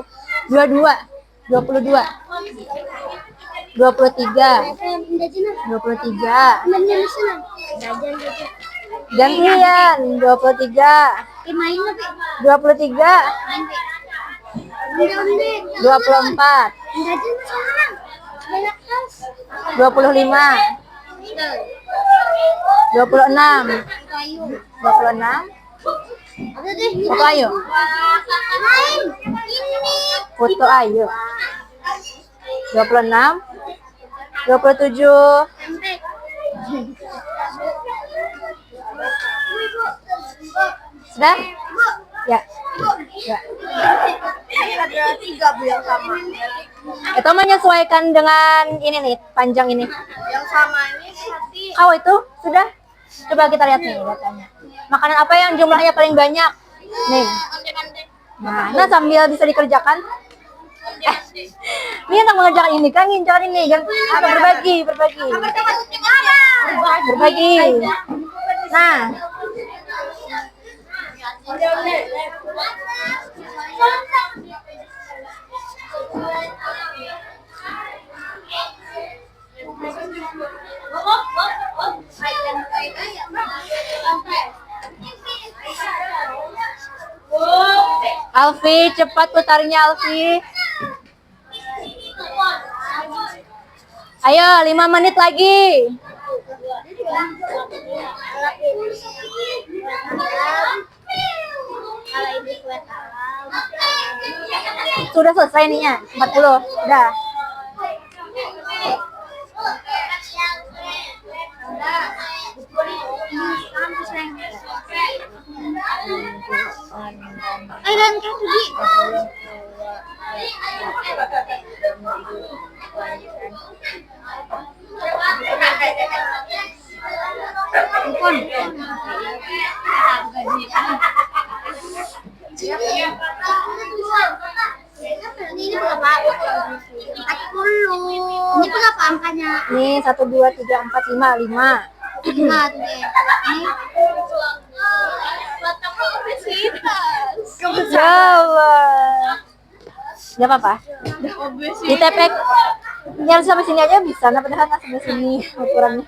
22, 23, 23, gantian 23, 23, 24, 25, 26, 26. Foto Ayu. Foto Ayu. 26, 27. Sudah? Ya. Ya. Ada 3 Bu yang sama. Itu menyesuaikan dengan ini nih, panjang ini. Yang sama ini hati. Oh itu sudah. Coba kita lihat nih datanya. Makanan apa yang jumlahnya paling banyak? Nih. Nah, sambil bisa dikerjakan. Ini yang mengerjakan ini kan, ngincar ini kan. Berbagi. Nah. Alfi, cepat putarnya Alfi. Ayo, 5 menit lagi. Sudah selesai ininya, 40. Udah. Ini berapa? 40. Ini berapa angkanya? Nih 1, 2, 3, 4, 5, 5. 5 tuh deh. Ya Allah. Gak apa-apa. Di tepek. Ini harus sampai sini aja bisa. Nah, padahal nggak sampai sini ukurannya.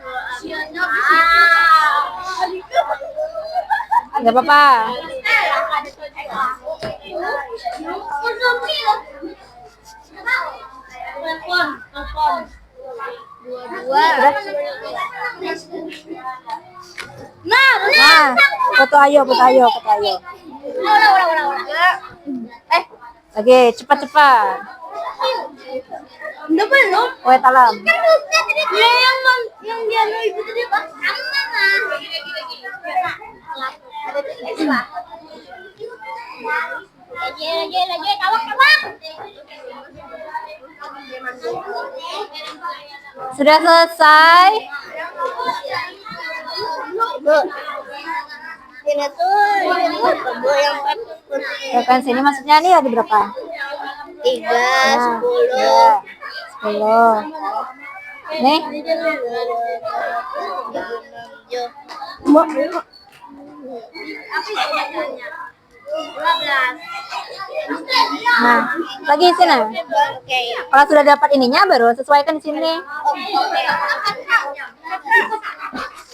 Gak apa-apa. Nah, foto ayo. Lagi cepat. Udah belum? Kue talam. Yang dia itu tadi apa? Lagi, kawak. Sudah selesai. Ini tuh yang Rekan sini maksudnya nih ada berapa? 3, Nah, 10. ya, 10. Nih. Nah, lagi di sini. Oke. Kalau sudah dapat ininya baru sesuaikan di sini.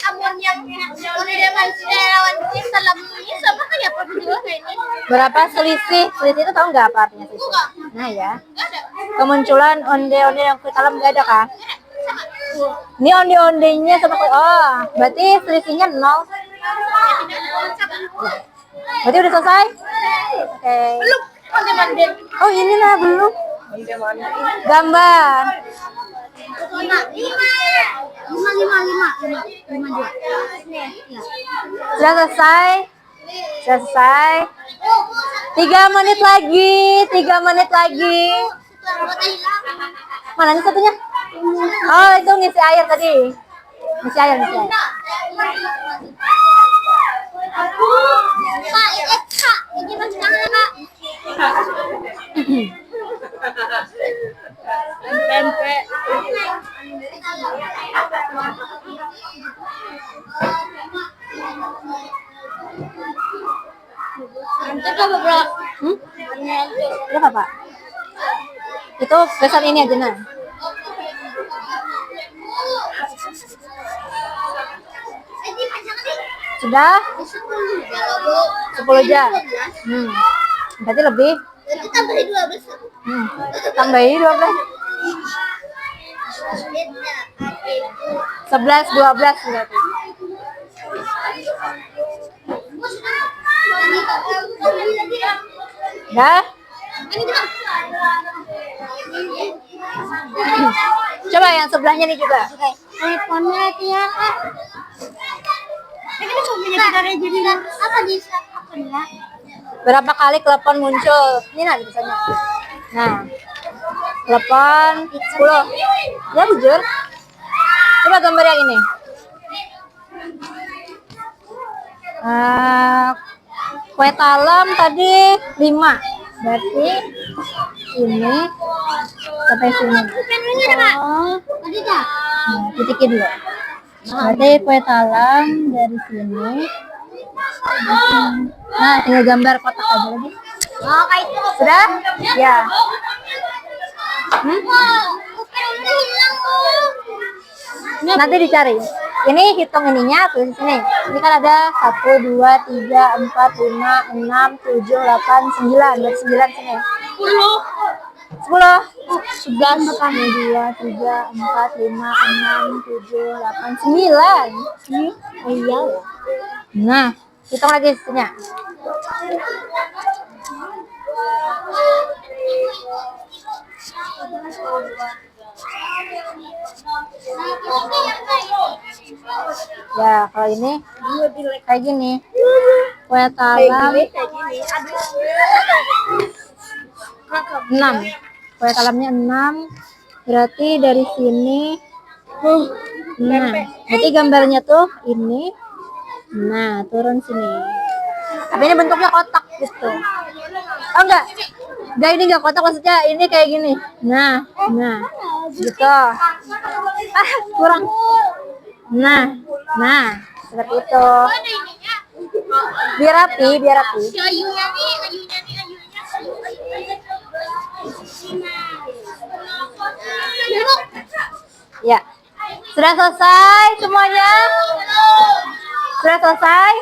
Amun yang udah lawan salamnya sama kayak apa juga kayak ini. Berapa selisih? Selisih itu tahu nggak apa artinya selisih? Nah ya. Kemunculan onde-onde yang kue talam nggak ada kan? Ini onde-ondenya sama kue. Oh, berarti selisihnya 0. Berarti udah selesai? Oke. Belum. Oh ini lah belum. Gambar. 5. Sudah selesai? Sudah selesai? 3 menit lagi. Mana nih satunya? Oh itu ngisi air tadi. Ngisi air. Kak, ini masih tangan Kak. Pempek. Berapa Pak? Itu besar ini aja nah. Sudah? 10 aja. Berarti lebih. Berarti tambahin 12. Tambahin 12. 11, 12 berarti. Dah? Coba yang sebelahnya nih juga. Teleponnya ya Kak. Ini punya kita jadi apa di ya? Berapa kali telepon muncul? Ini nah tulisannya. Nah. Telepon 10. Ya bujur. Coba gambar yang ini. Kue talam tadi 5. Berarti ini sampai sini. Oh. Titikin dulu. Berarti kue talam dari sini. Nah, tinggal gambar kotak aja lagi. Oh, kayak itu. Sudah? Ya. Nanti dicari. Ini hitung ininya tuh di sini. Ini kan ada 1, 2, 3, 4, 5, 6, 7, 8, 9. Dari 9 sini. 10. 11. 2, 3, 4, 5, 6, 7, 8, 9. Iya. Nah, hitung lagi sisinya. Ya, kalau ini kayak gini. Kue talam 6. Kue talamnya 6. Berarti dari sini nah, berarti gambarnya tuh ini. Nah, turun sini. Tapi ini bentuknya kotak gitu. Oh enggak? Enggak, ini enggak kotak, maksudnya ini kayak gini. Nah, gitu. Kurang. Nah, seperti itu. Biar rapi. Ya. Sudah selesai semuanya? Sudah selesai?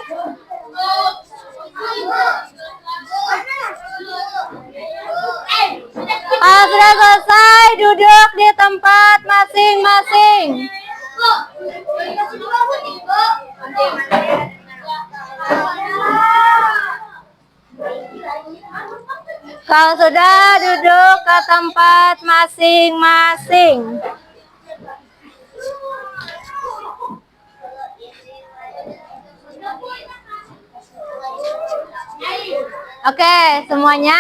Sudah selesai, duduk di tempat masing-masing. Kalau sudah, duduk ke tempat masing-masing. Oke, semuanya.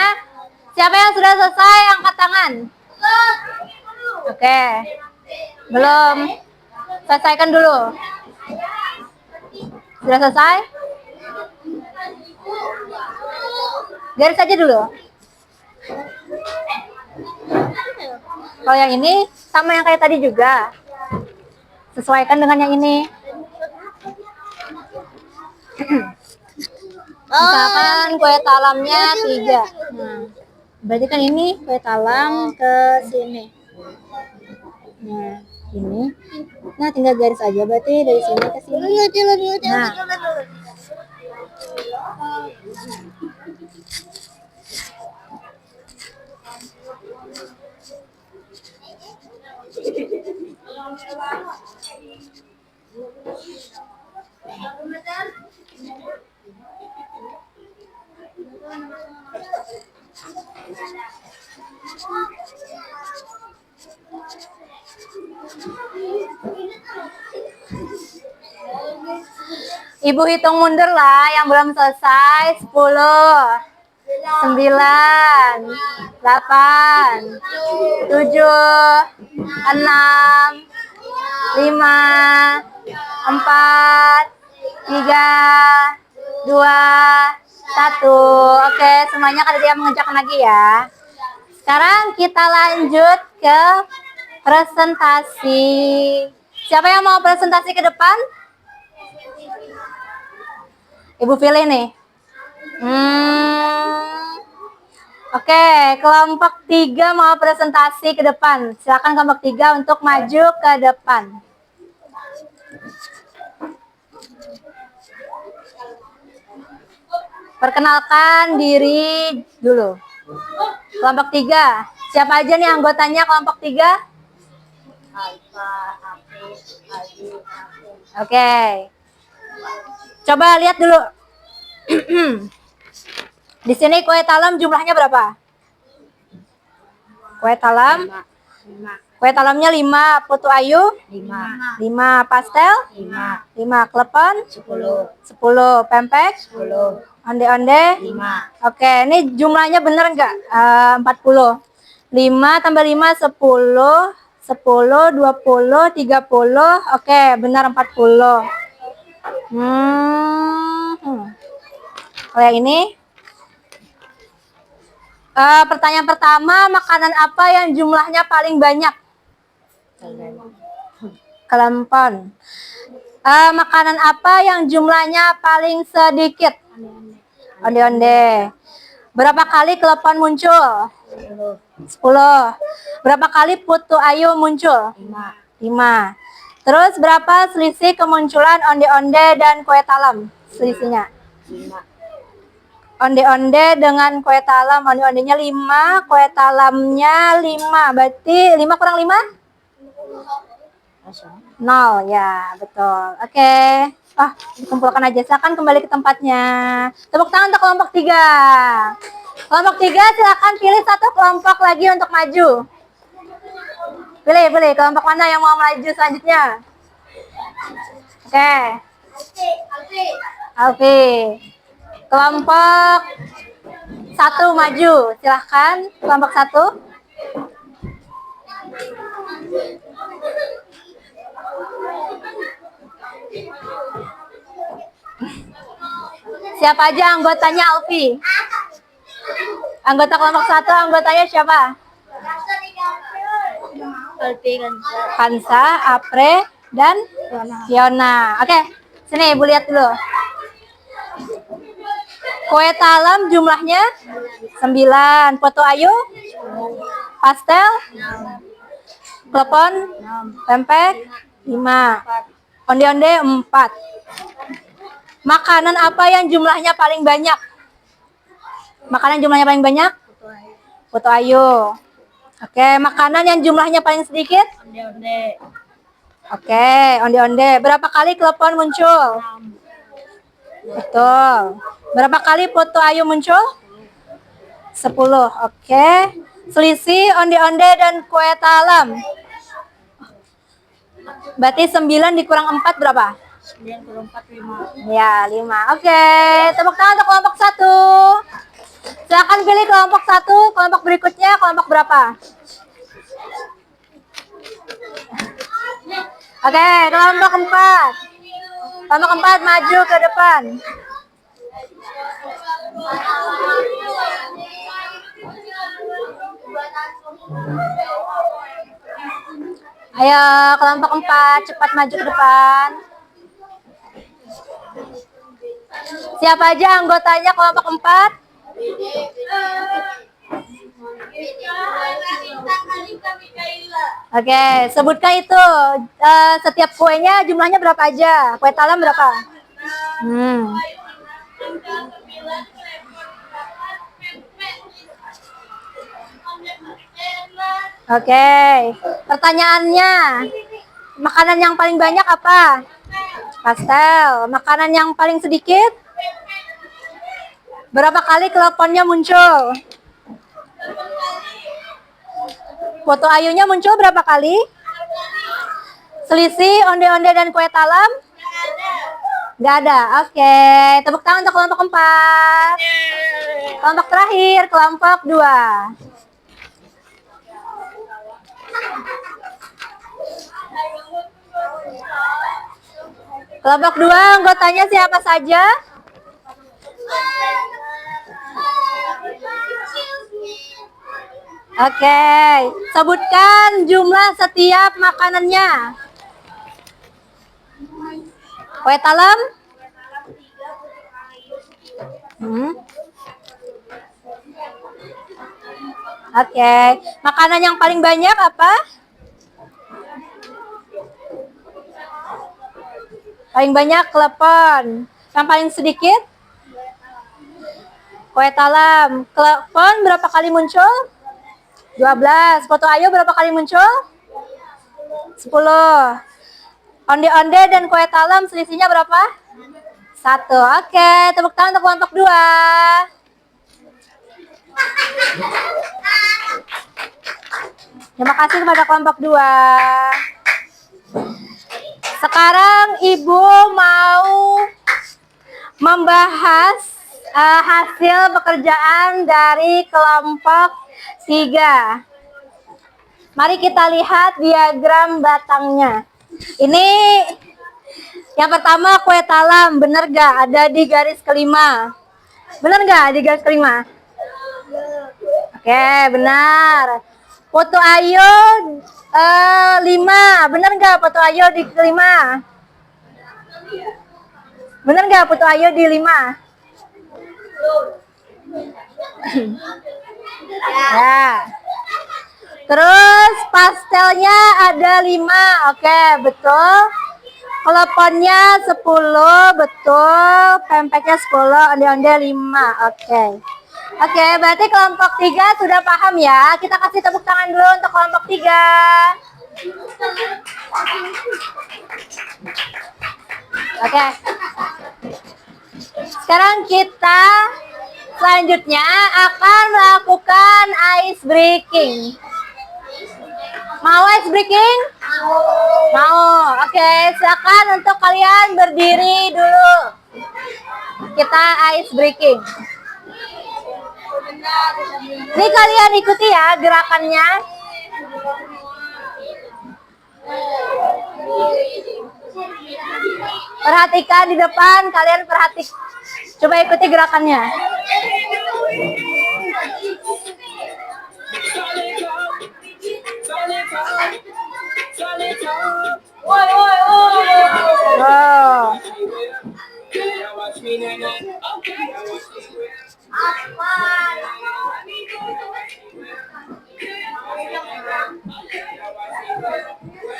Siapa yang sudah selesai, angkat tangan. Oke. Belum. Selesaikan dulu. Sudah selesai? Garis aja dulu. Kalau yang ini sama yang kayak tadi juga. Sesuaikan dengan yang ini. Misalkan kue talamnya 3. Nah, berarti kan ini kue talam ke sini. Nah, ini. Nah, tinggal garis aja berarti dari sini ke sini. Nah. Ibu hitung mundur lah yang belum selesai. 10, 9, 8, 7, 6, 5, 4, 3, 2, 1. Oke, semuanya kada dia mengerjakan lagi ya. Sekarang kita lanjut ke presentasi. Siapa yang mau presentasi ke depan? Ibu pilih nih. Oke, kelompok 3 mau presentasi ke depan. Silakan kelompok 3 untuk maju ke depan. Perkenalkan diri dulu. Kelompok 3. Siapa aja nih anggotanya kelompok 3? Oke. Coba lihat dulu. Di sini kue talam jumlahnya berapa? Kue talam? 5. Kue talamnya 5. Putu ayu? 5. 5. Pastel? 5. 5. Klepon? 10. 10. Pempek? 10. Onde-onde? 5. Oke, ini jumlahnya bener nggak? 40. 5 tambah 5, 10. 10, 20, 30. Oke, benar 40. Kalau yang ini? Pertanyaan pertama, makanan apa yang jumlahnya paling banyak? Kelempon. Makanan apa yang jumlahnya paling sedikit? Onde-onde. Berapa kali klepon muncul? 10. Berapa kali putu ayu muncul? 5. Terus berapa selisih kemunculan onde-onde dan kue talam? Selisihnya? 5. Onde-onde dengan kue talam, onde-ondenya 5, kue talamnya 5. Berarti 5 kurang 5? 0, ya betul. Oke. Dikumpulkan aja. Silakan kembali ke tempatnya. Tepuk tangan untuk kelompok 3. Kelompok 3 silakan pilih satu kelompok lagi untuk maju. Pilih kelompok mana yang mau maju selanjutnya. Oke. Alfi. Kelompok 1 maju. Silahkan kelompok 1. Siapa aja anggotanya Alfi? Anggota kelompok 1 anggotanya siapa? Kansa, Apre, dan Fiona. Oke, sini Ibu lihat dulu. Kue talam jumlahnya 9. Foto Ayu? Pastel? Klepon? Pempek? 5. Onde-onde 4. Makanan apa yang jumlahnya paling banyak? Makanan jumlahnya paling banyak? Foto Ayu. Oke, makanan yang jumlahnya paling sedikit? Onde-onde. Oke, onde-onde. Berapa kali klepon muncul? Betul. Berapa kali foto Ayu muncul? 10. Oke. Selisih onde-onde dan kue talam. Berarti 9 dikurang 4 berapa? 9 kurang 4, 5. Ya, 5. Oke, tepuk tangan untuk kelompok 1. Silakan pilih kelompok 1, kelompok berikutnya kelompok berapa? Oke, kelompok 4. Kelompok 4 maju ke depan. Ayo, kelompok 4 cepat maju ke depan. Siapa aja anggotanya kelompok 4? Oke, sebutkan itu. Setiap kuenya jumlahnya berapa aja? Kue talam berapa? Oke, pertanyaannya, makanan yang paling banyak apa? Pastel. Makanan yang paling sedikit? Berapa kali teleponnya muncul? Foto Ayunya muncul berapa kali? Selisih onde-onde dan kue talam? Gak ada. Oke, tepuk tangan untuk kelompok 4. Kelompok terakhir, kelompok 2. Kelompok 2 anggotanya siapa saja? Oke, sebutkan jumlah setiap makanannya. Kue talam? Oke, makanan yang paling banyak apa? Paling banyak klepon. Yang paling sedikit? Kue talam. Klepon berapa kali muncul? 12. Foto Ayu berapa kali muncul? 10. Onde-onde dan kue talam selisihnya berapa? 1. Oke, tepuk tangan untuk kelompok 2. Terima kasih kepada kelompok 2. Sekarang Ibu mau membahas hasil pekerjaan dari kelompok 3. Mari kita lihat diagram batangnya. Ini yang pertama kue talam, benar gak? Ada di garis kelima. Benar gak di garis kelima? Oke, benar. Foto Ayu 5. Benar gak foto Ayu di kelima? Benar gak foto Ayu di 5? Ya. Terus pastelnya ada 5. Oke, betul. Kleponnya 10, betul. Pempeknya 10, onde-onde 5. Oke. Oke, berarti kelompok 3 sudah paham ya. Kita kasih tepuk tangan dulu untuk kelompok 3. Oke. Sekarang kita selanjutnya akan melakukan ice breaking. Mau ice breaking? Mau. Oke, silakan untuk kalian berdiri dulu. Kita ice breaking. Ini kalian ikuti ya gerakannya. Perhatikan di depan, kalian perhatikan. Coba ikuti gerakannya. Oh.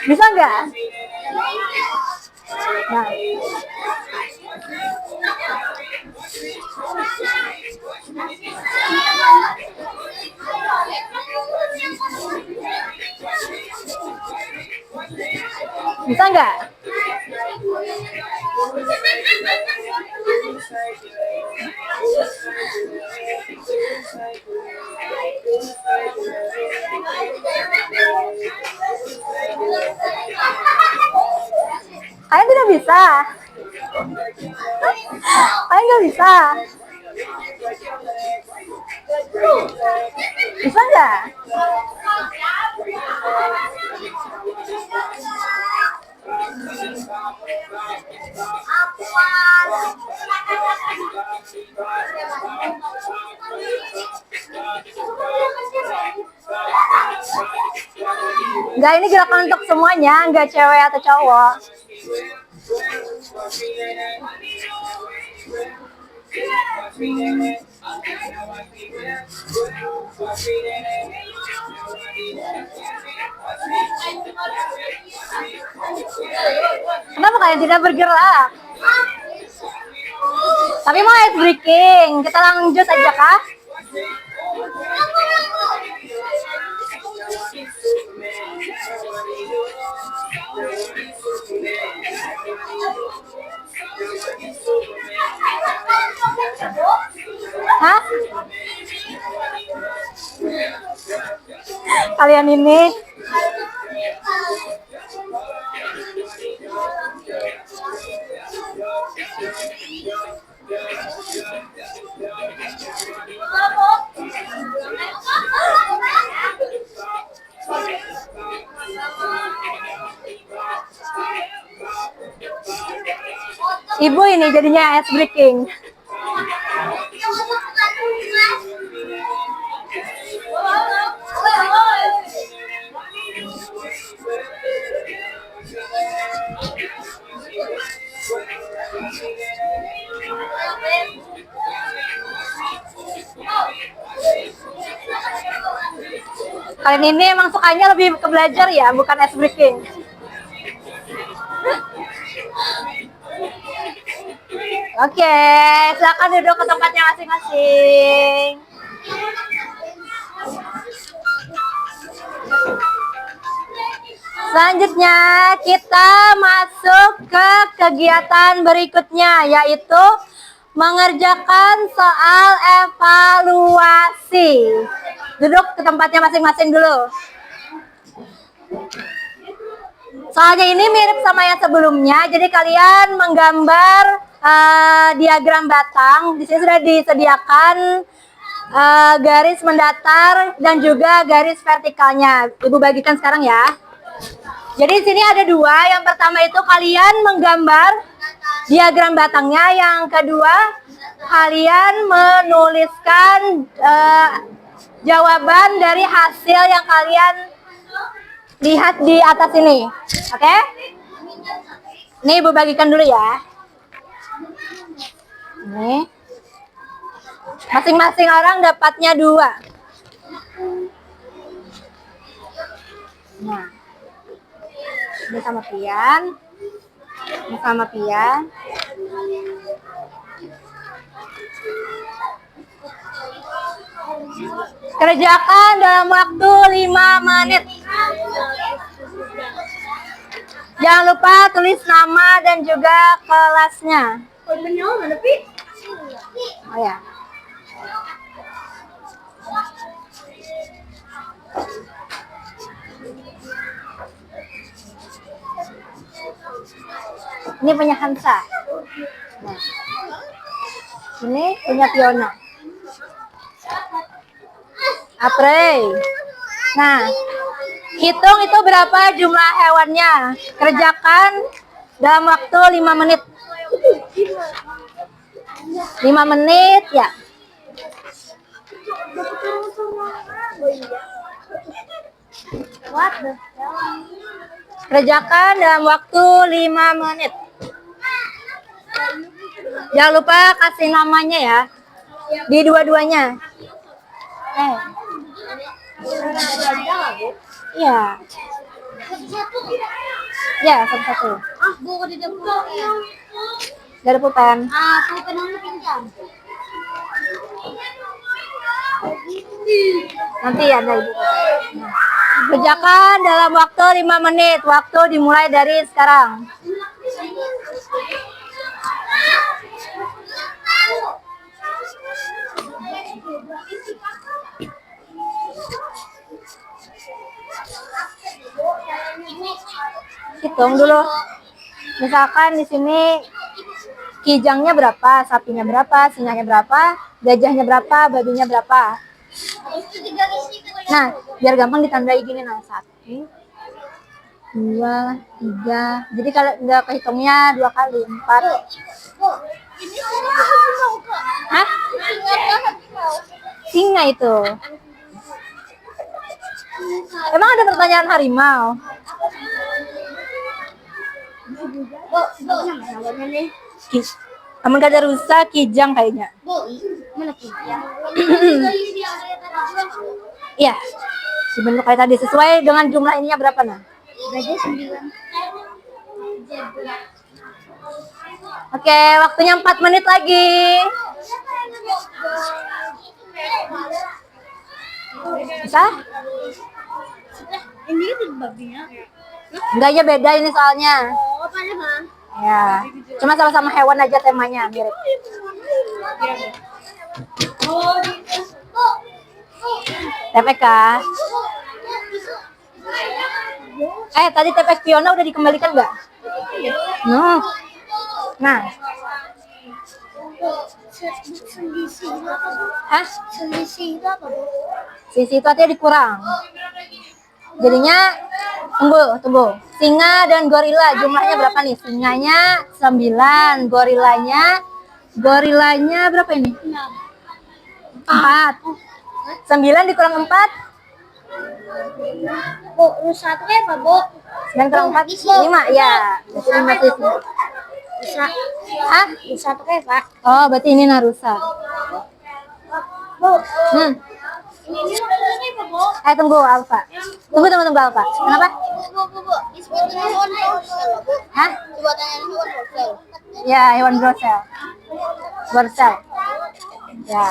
Bisa nggak? Nah. Bisa nggak? Kalian tidak bisa. Kalian nggak bisa. Bisa nggak? Enggak, ini gerakan untuk semuanya, enggak cewek atau cowok. Kenapa kalian tidak bergerak? Tapi mau ice breaking, kita lanjut aja kah? Hah? Kalian ini ibu ini jadinya ice breaking. Kalian ini emang sukanya lebih ke belajar ya, bukan ice breaking. Oke, silakan duduk ke tempatnya masing-masing. Selanjutnya kita masuk ke kegiatan berikutnya, yaitu mengerjakan soal evaluasi. Duduk ke tempatnya masing-masing dulu. Soalnya ini mirip sama yang sebelumnya, jadi kalian menggambar diagram batang. Di sini sudah disediakan garis mendatar dan juga garis vertikalnya. Ibu bagikan sekarang ya. Jadi di sini ada dua. Yang pertama itu kalian menggambar diagram batangnya. Yang kedua kalian menuliskan jawaban dari hasil yang kalian lihat di atas ini. Oke? Ini Ibu bagikan dulu ya. Ini. Masing-masing orang dapatnya 2. Nah. Ini sama Pian. Ini sama Pian. Kerjakan dalam waktu 5 menit. Jangan lupa tulis nama dan juga kelasnya. Oh ya. Ini punya Hansa. Nah. Ini punya Fiona. Aprey. Nah, hitung itu berapa jumlah hewannya. Kerjakan dalam waktu 5 menit. 5 menit ya. What the hell? Kerjakan dalam waktu 5 menit. Jangan lupa kasih namanya ya. Di dua-duanya. Iya. Ya, satu-satu. Buku di dapur. Gak ada pulpen. Pulpen aku pinjam. Nanti ada ibu. Kerjakan dalam waktu 5 menit. Waktu dimulai dari sekarang. Hitung dulu. Misalkan di sini kijangnya berapa, sapinya berapa, singanya berapa, gajahnya berapa, babinya berapa. Nah, biar gampang ditandai gini, nah 1, 2, 3. Jadi kalau nggak kehitungnya 2 kali, 4. Hah? Singa itu. Emang ada pertanyaan harimau? Aman gak ada rusa, kijang kayaknya. Mana kijang? Iya. Dibentuk kayak tadi sesuai dengan jumlah ininya berapa nah? Gajah 9. Oke, waktunya 4 menit lagi. Bisa? Ini itu babinya. Enggak ya, beda ini soalnya. Oh, padahal. Ya, cuma sama-sama hewan aja temanya mirip. TPK. Tadi TPK Fiona udah dikembalikan nggak? No. Nah. Hah? Selisih itu apa, Bu? Sisi itu artinya dikurang. Jadinya tunggu. Singa dan gorila jumlahnya berapa nih? Singanya 9, gorilanya berapa ini? 4. 9 dikurang 4. Bu, rusa itu apa, Bu? 9 kurang 4, 5 ya. Berarti 5 sisi. Rusa. Hah? Rusa itu apa? Oh, berarti ini narusa. Bu, Hmm. ini maksudnya apa, Bu? Tunggu Alfa. Tunggu Alfa. Kenapa? Bu. Sebetulnya hewan dorsal, Bu. Hah? Coba tanya hewan dorsal. Ya, hewan dorsal. Ya.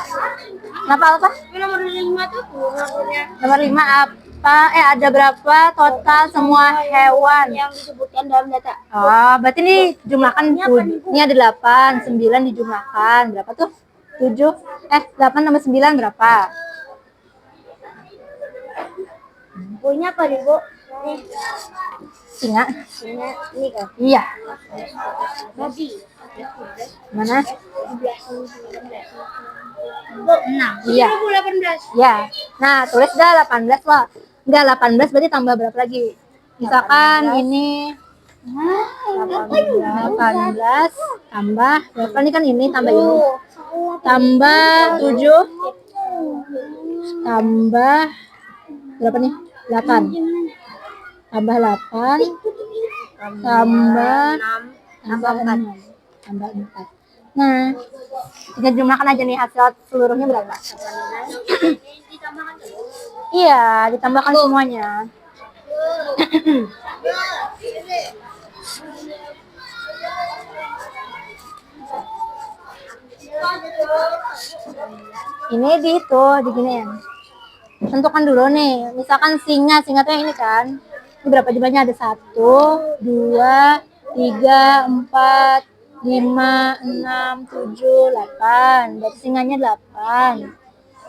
Kenapa Alfa? Nomor 5 tuh nomornya Nomor 5 apa? Ada berapa total semua hewan? yang disebutkan dalam data. Oh, berarti ini jumlahkan. Ini ada 8, 9 dijumlahkan. Berapa tuh? 7. 8 tambah 9 berapa? Punya apa nih, Bu? Nih, Singa. punya ini kan. Iya. Babi. Mana? Bu, 6. Iya. 18. Ya. Nah, tulis dah 18 lah. Enggak, 18 berarti tambah berapa lagi? Misalkan ini 18 tambah berapa nih kan ini tambah ini. Tambah 7 tambah berapa nih? 8. Tambah 8 tambah 6 tambah 4. Nah, kita jumlahkan aja nih hasil seluruhnya berapa? Iya, ditambahkan semuanya. Ini diginiin. Tentukan dulu nih. Misalkan singa tuh yang ini kan. Ini berapa jumlahnya? Ada 1, 2, 3, 4, 5, 6, 7, 8. Berarti singanya 8.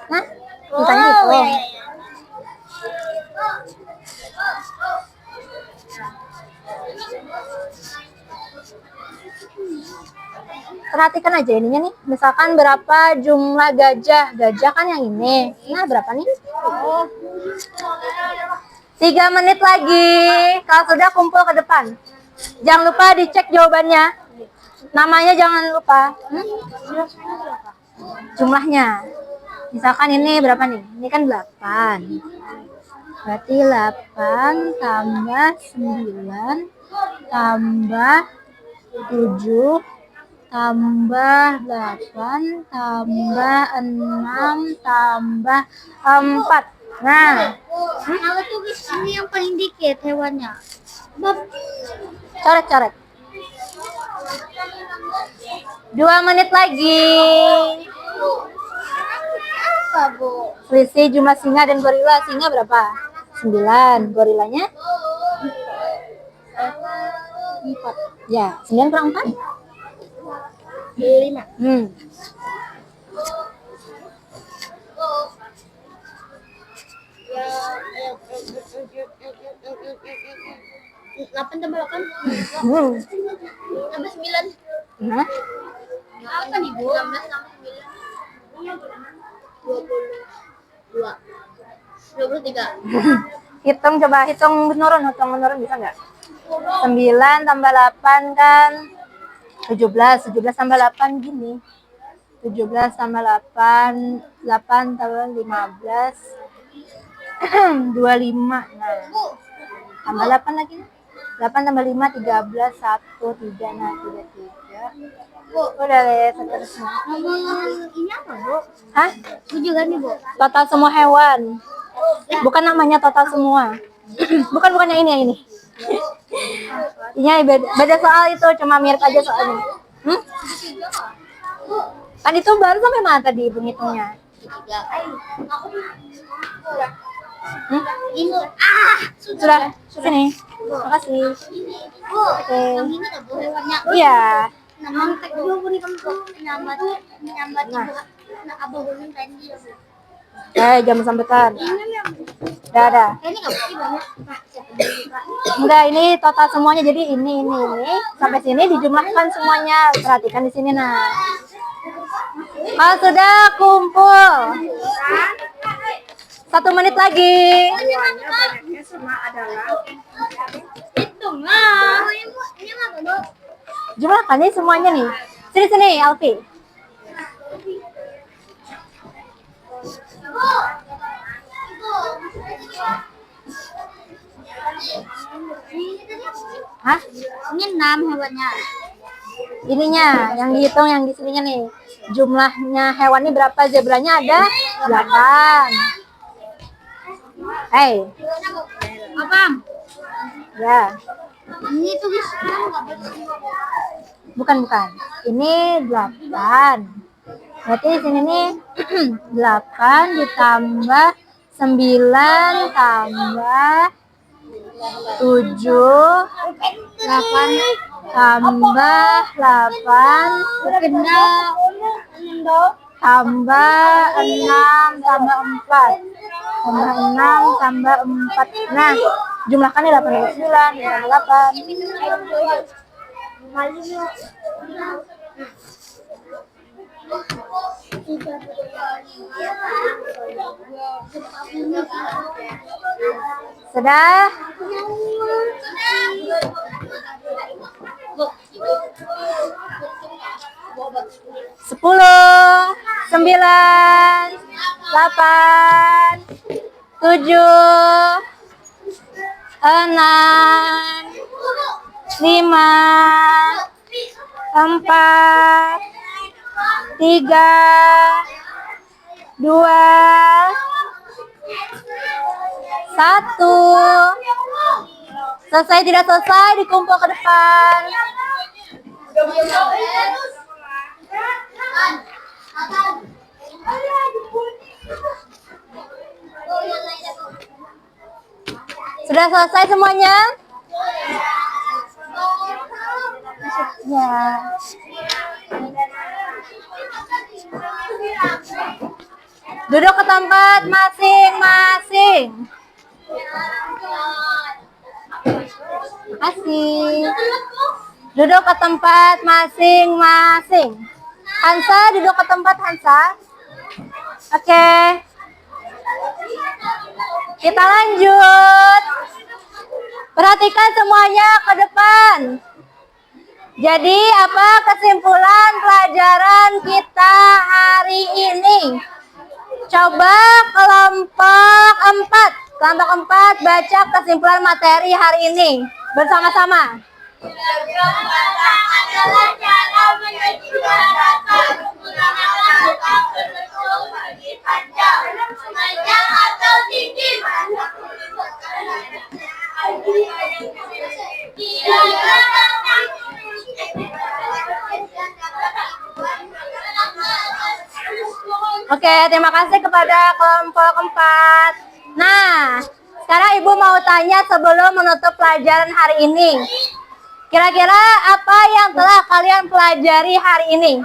Nah, misalnya itu. Perhatikan aja ininya nih. Misalkan berapa jumlah gajah. Gajah kan yang ini. Nah, berapa nih? 3 menit lagi. Kalau sudah kumpul ke depan. Jangan lupa dicek jawabannya. Namanya jangan lupa. Jumlahnya. Misalkan ini berapa nih? Ini kan 8. Berarti 8 tambah 9 tambah 7 tambah 8 tambah 6 tambah 4. Nah, Kalau tulis ini yang paling dikit hewannya. coret-coret. 2 menit lagi. Apa, Bu? Selisih jumlah singa dan gorila. Singa berapa? 9. Gorilanya? 4. Ya, 9 kurang 4? 5. Delapan tambah 8 tambah 9. Nah, Apa nih, Bu? 16 tambah 9. 22. 23. hitung menurun bisa nggak? 9 tambah 8 kan 17. 17 tambah 8 gini. 17 tambah 8, 8 tambah 15, 25. Nah, tambah 8 lagi. 8 tambah 5, 13, 1, 3. Nah, 33. Udah deh, seterusnya. Ini apa, Bu? Hah? 7 kan nih, Bu? Total semua hewan. Bukan namanya total semua. bukan yang ini. Ini beda soal itu, cuma mirip aja soalnya. Kan itu baru sampai mana tadi menghitungnya? 3. Ini sudah sini. Makasih. Bu, Oke. yang ini nggak, Bu? Hewannya. Iya. Namanya dulu Bu, nyambat Nah. abah ulun tadi ya, Bu. Jangan sampaikan. Dadah. Ini nggak sih banyak. Enggak, ini total semuanya, jadi ini sampai sini dijumlahkan semuanya. Perhatikan di sini. Nah, kalau sudah kumpul 1 menit lagi. Banyaknya semua adalah Hitung lah. Ini apa, Bu? Jumlahkan nih semuanya nih. Sini Alfi. Hah? Ini 6 hewannya. Ininya yang dihitung, yang di sininya nih. Jumlahnya hewan ini berapa? Zebranya ada 8. Apa? Ya. Ini tulis enggak, Bu? Bukan. Ini 8. Berarti di sini nih 8 ditambah 9 tambah 7, 8 tambah 8 tambah 6 tambah 4 tambah 6 tambah 4. Nah, jumlahkannya 89 tambah 8. Sudah? Sepuluh, 9, 8, 7, 6, 5, 4, 3, 2, 1. Selesai tidak selesai dikumpul ke depan. Sudah selesai semuanya? Ya. Duduk ke tempat masing-masing. Makasih. Duduk ke tempat masing-masing. Hansa, duduk ke tempat Hansa. Oke. Kita lanjut. Perhatikan semuanya ke depan. Jadi apa kesimpulan pelajaran kita hari ini? Coba kelompok 4. Kelompok 4, baca kesimpulan materi hari ini bersama-sama. Diagram batang adalah cara menunjukkan data menggunakan data berbentuk segi panjang, panjang atau tinggi. Diagram batang Oke, terima kasih kepada kelompok 4. Nah, sekarang Ibu mau tanya sebelum menutup pelajaran hari ini. Kira-kira apa yang telah kalian pelajari hari ini?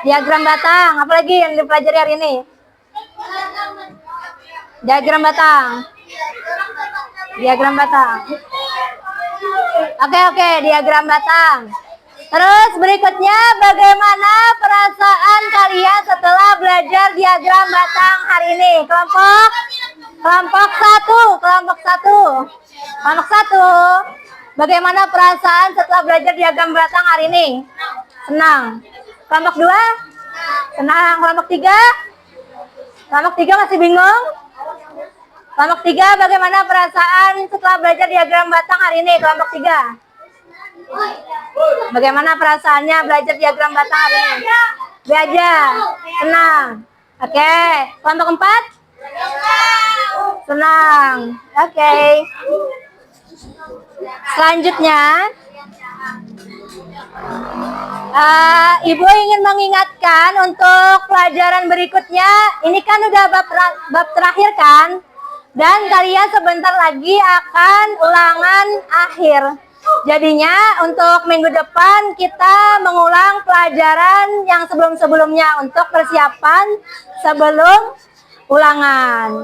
Diagram batang, apalagi yang dipelajari hari ini? Diagram batang. Diagram batang. Oke, diagram batang. Terus berikutnya, bagaimana perasaan kalian setelah belajar diagram batang hari ini? Kelompok 1. Bagaimana perasaan setelah belajar diagram batang hari ini? Senang. Kelompok 2? Senang. Kelompok 3? Kelompok 3 masih bingung? Kelompok 3, bagaimana perasaan setelah belajar diagram batang hari ini? Kelompok 3. Bagaimana perasaannya belajar diagram batang hari ini? Belajar. Senang. Oke. Kelompok 4? Senang. Oke. Selanjutnya, Ibu ingin mengingatkan untuk pelajaran berikutnya. Ini kan udah bab terakhir kan? Dan kalian sebentar lagi akan ulangan akhir. Jadinya untuk minggu depan kita mengulang pelajaran yang sebelum-sebelumnya untuk persiapan sebelum ulangan.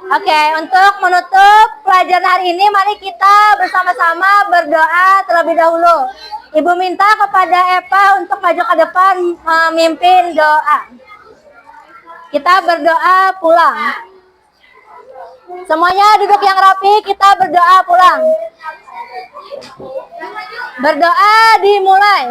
Oke, untuk menutup pelajaran hari ini, mari kita bersama-sama berdoa terlebih dahulu. Ibu minta kepada Eva untuk maju ke depan memimpin doa. Kita berdoa pulang. Semuanya duduk yang rapi, kita berdoa pulang. Berdoa dimulai.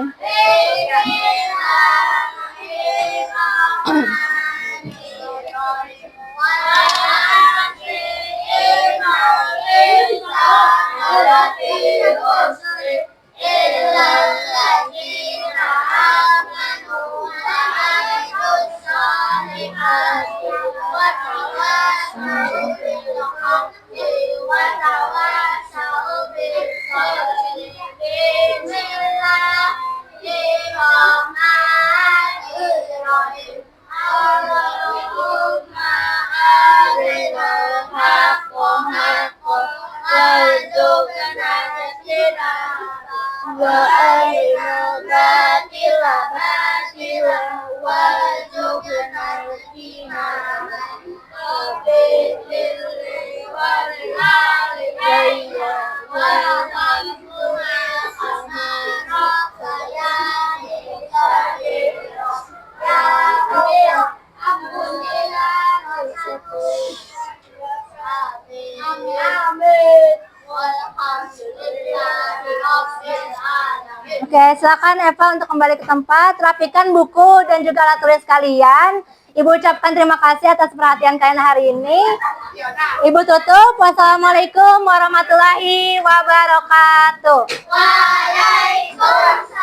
Oke, silakan Eva untuk kembali ke tempat, rapikan buku dan juga alat tulis kalian. Ibu ucapkan terima kasih atas perhatian kalian hari ini. Ibu tutup. Wassalamualaikum warahmatullahi wabarakatuh. Waalaikumsalam.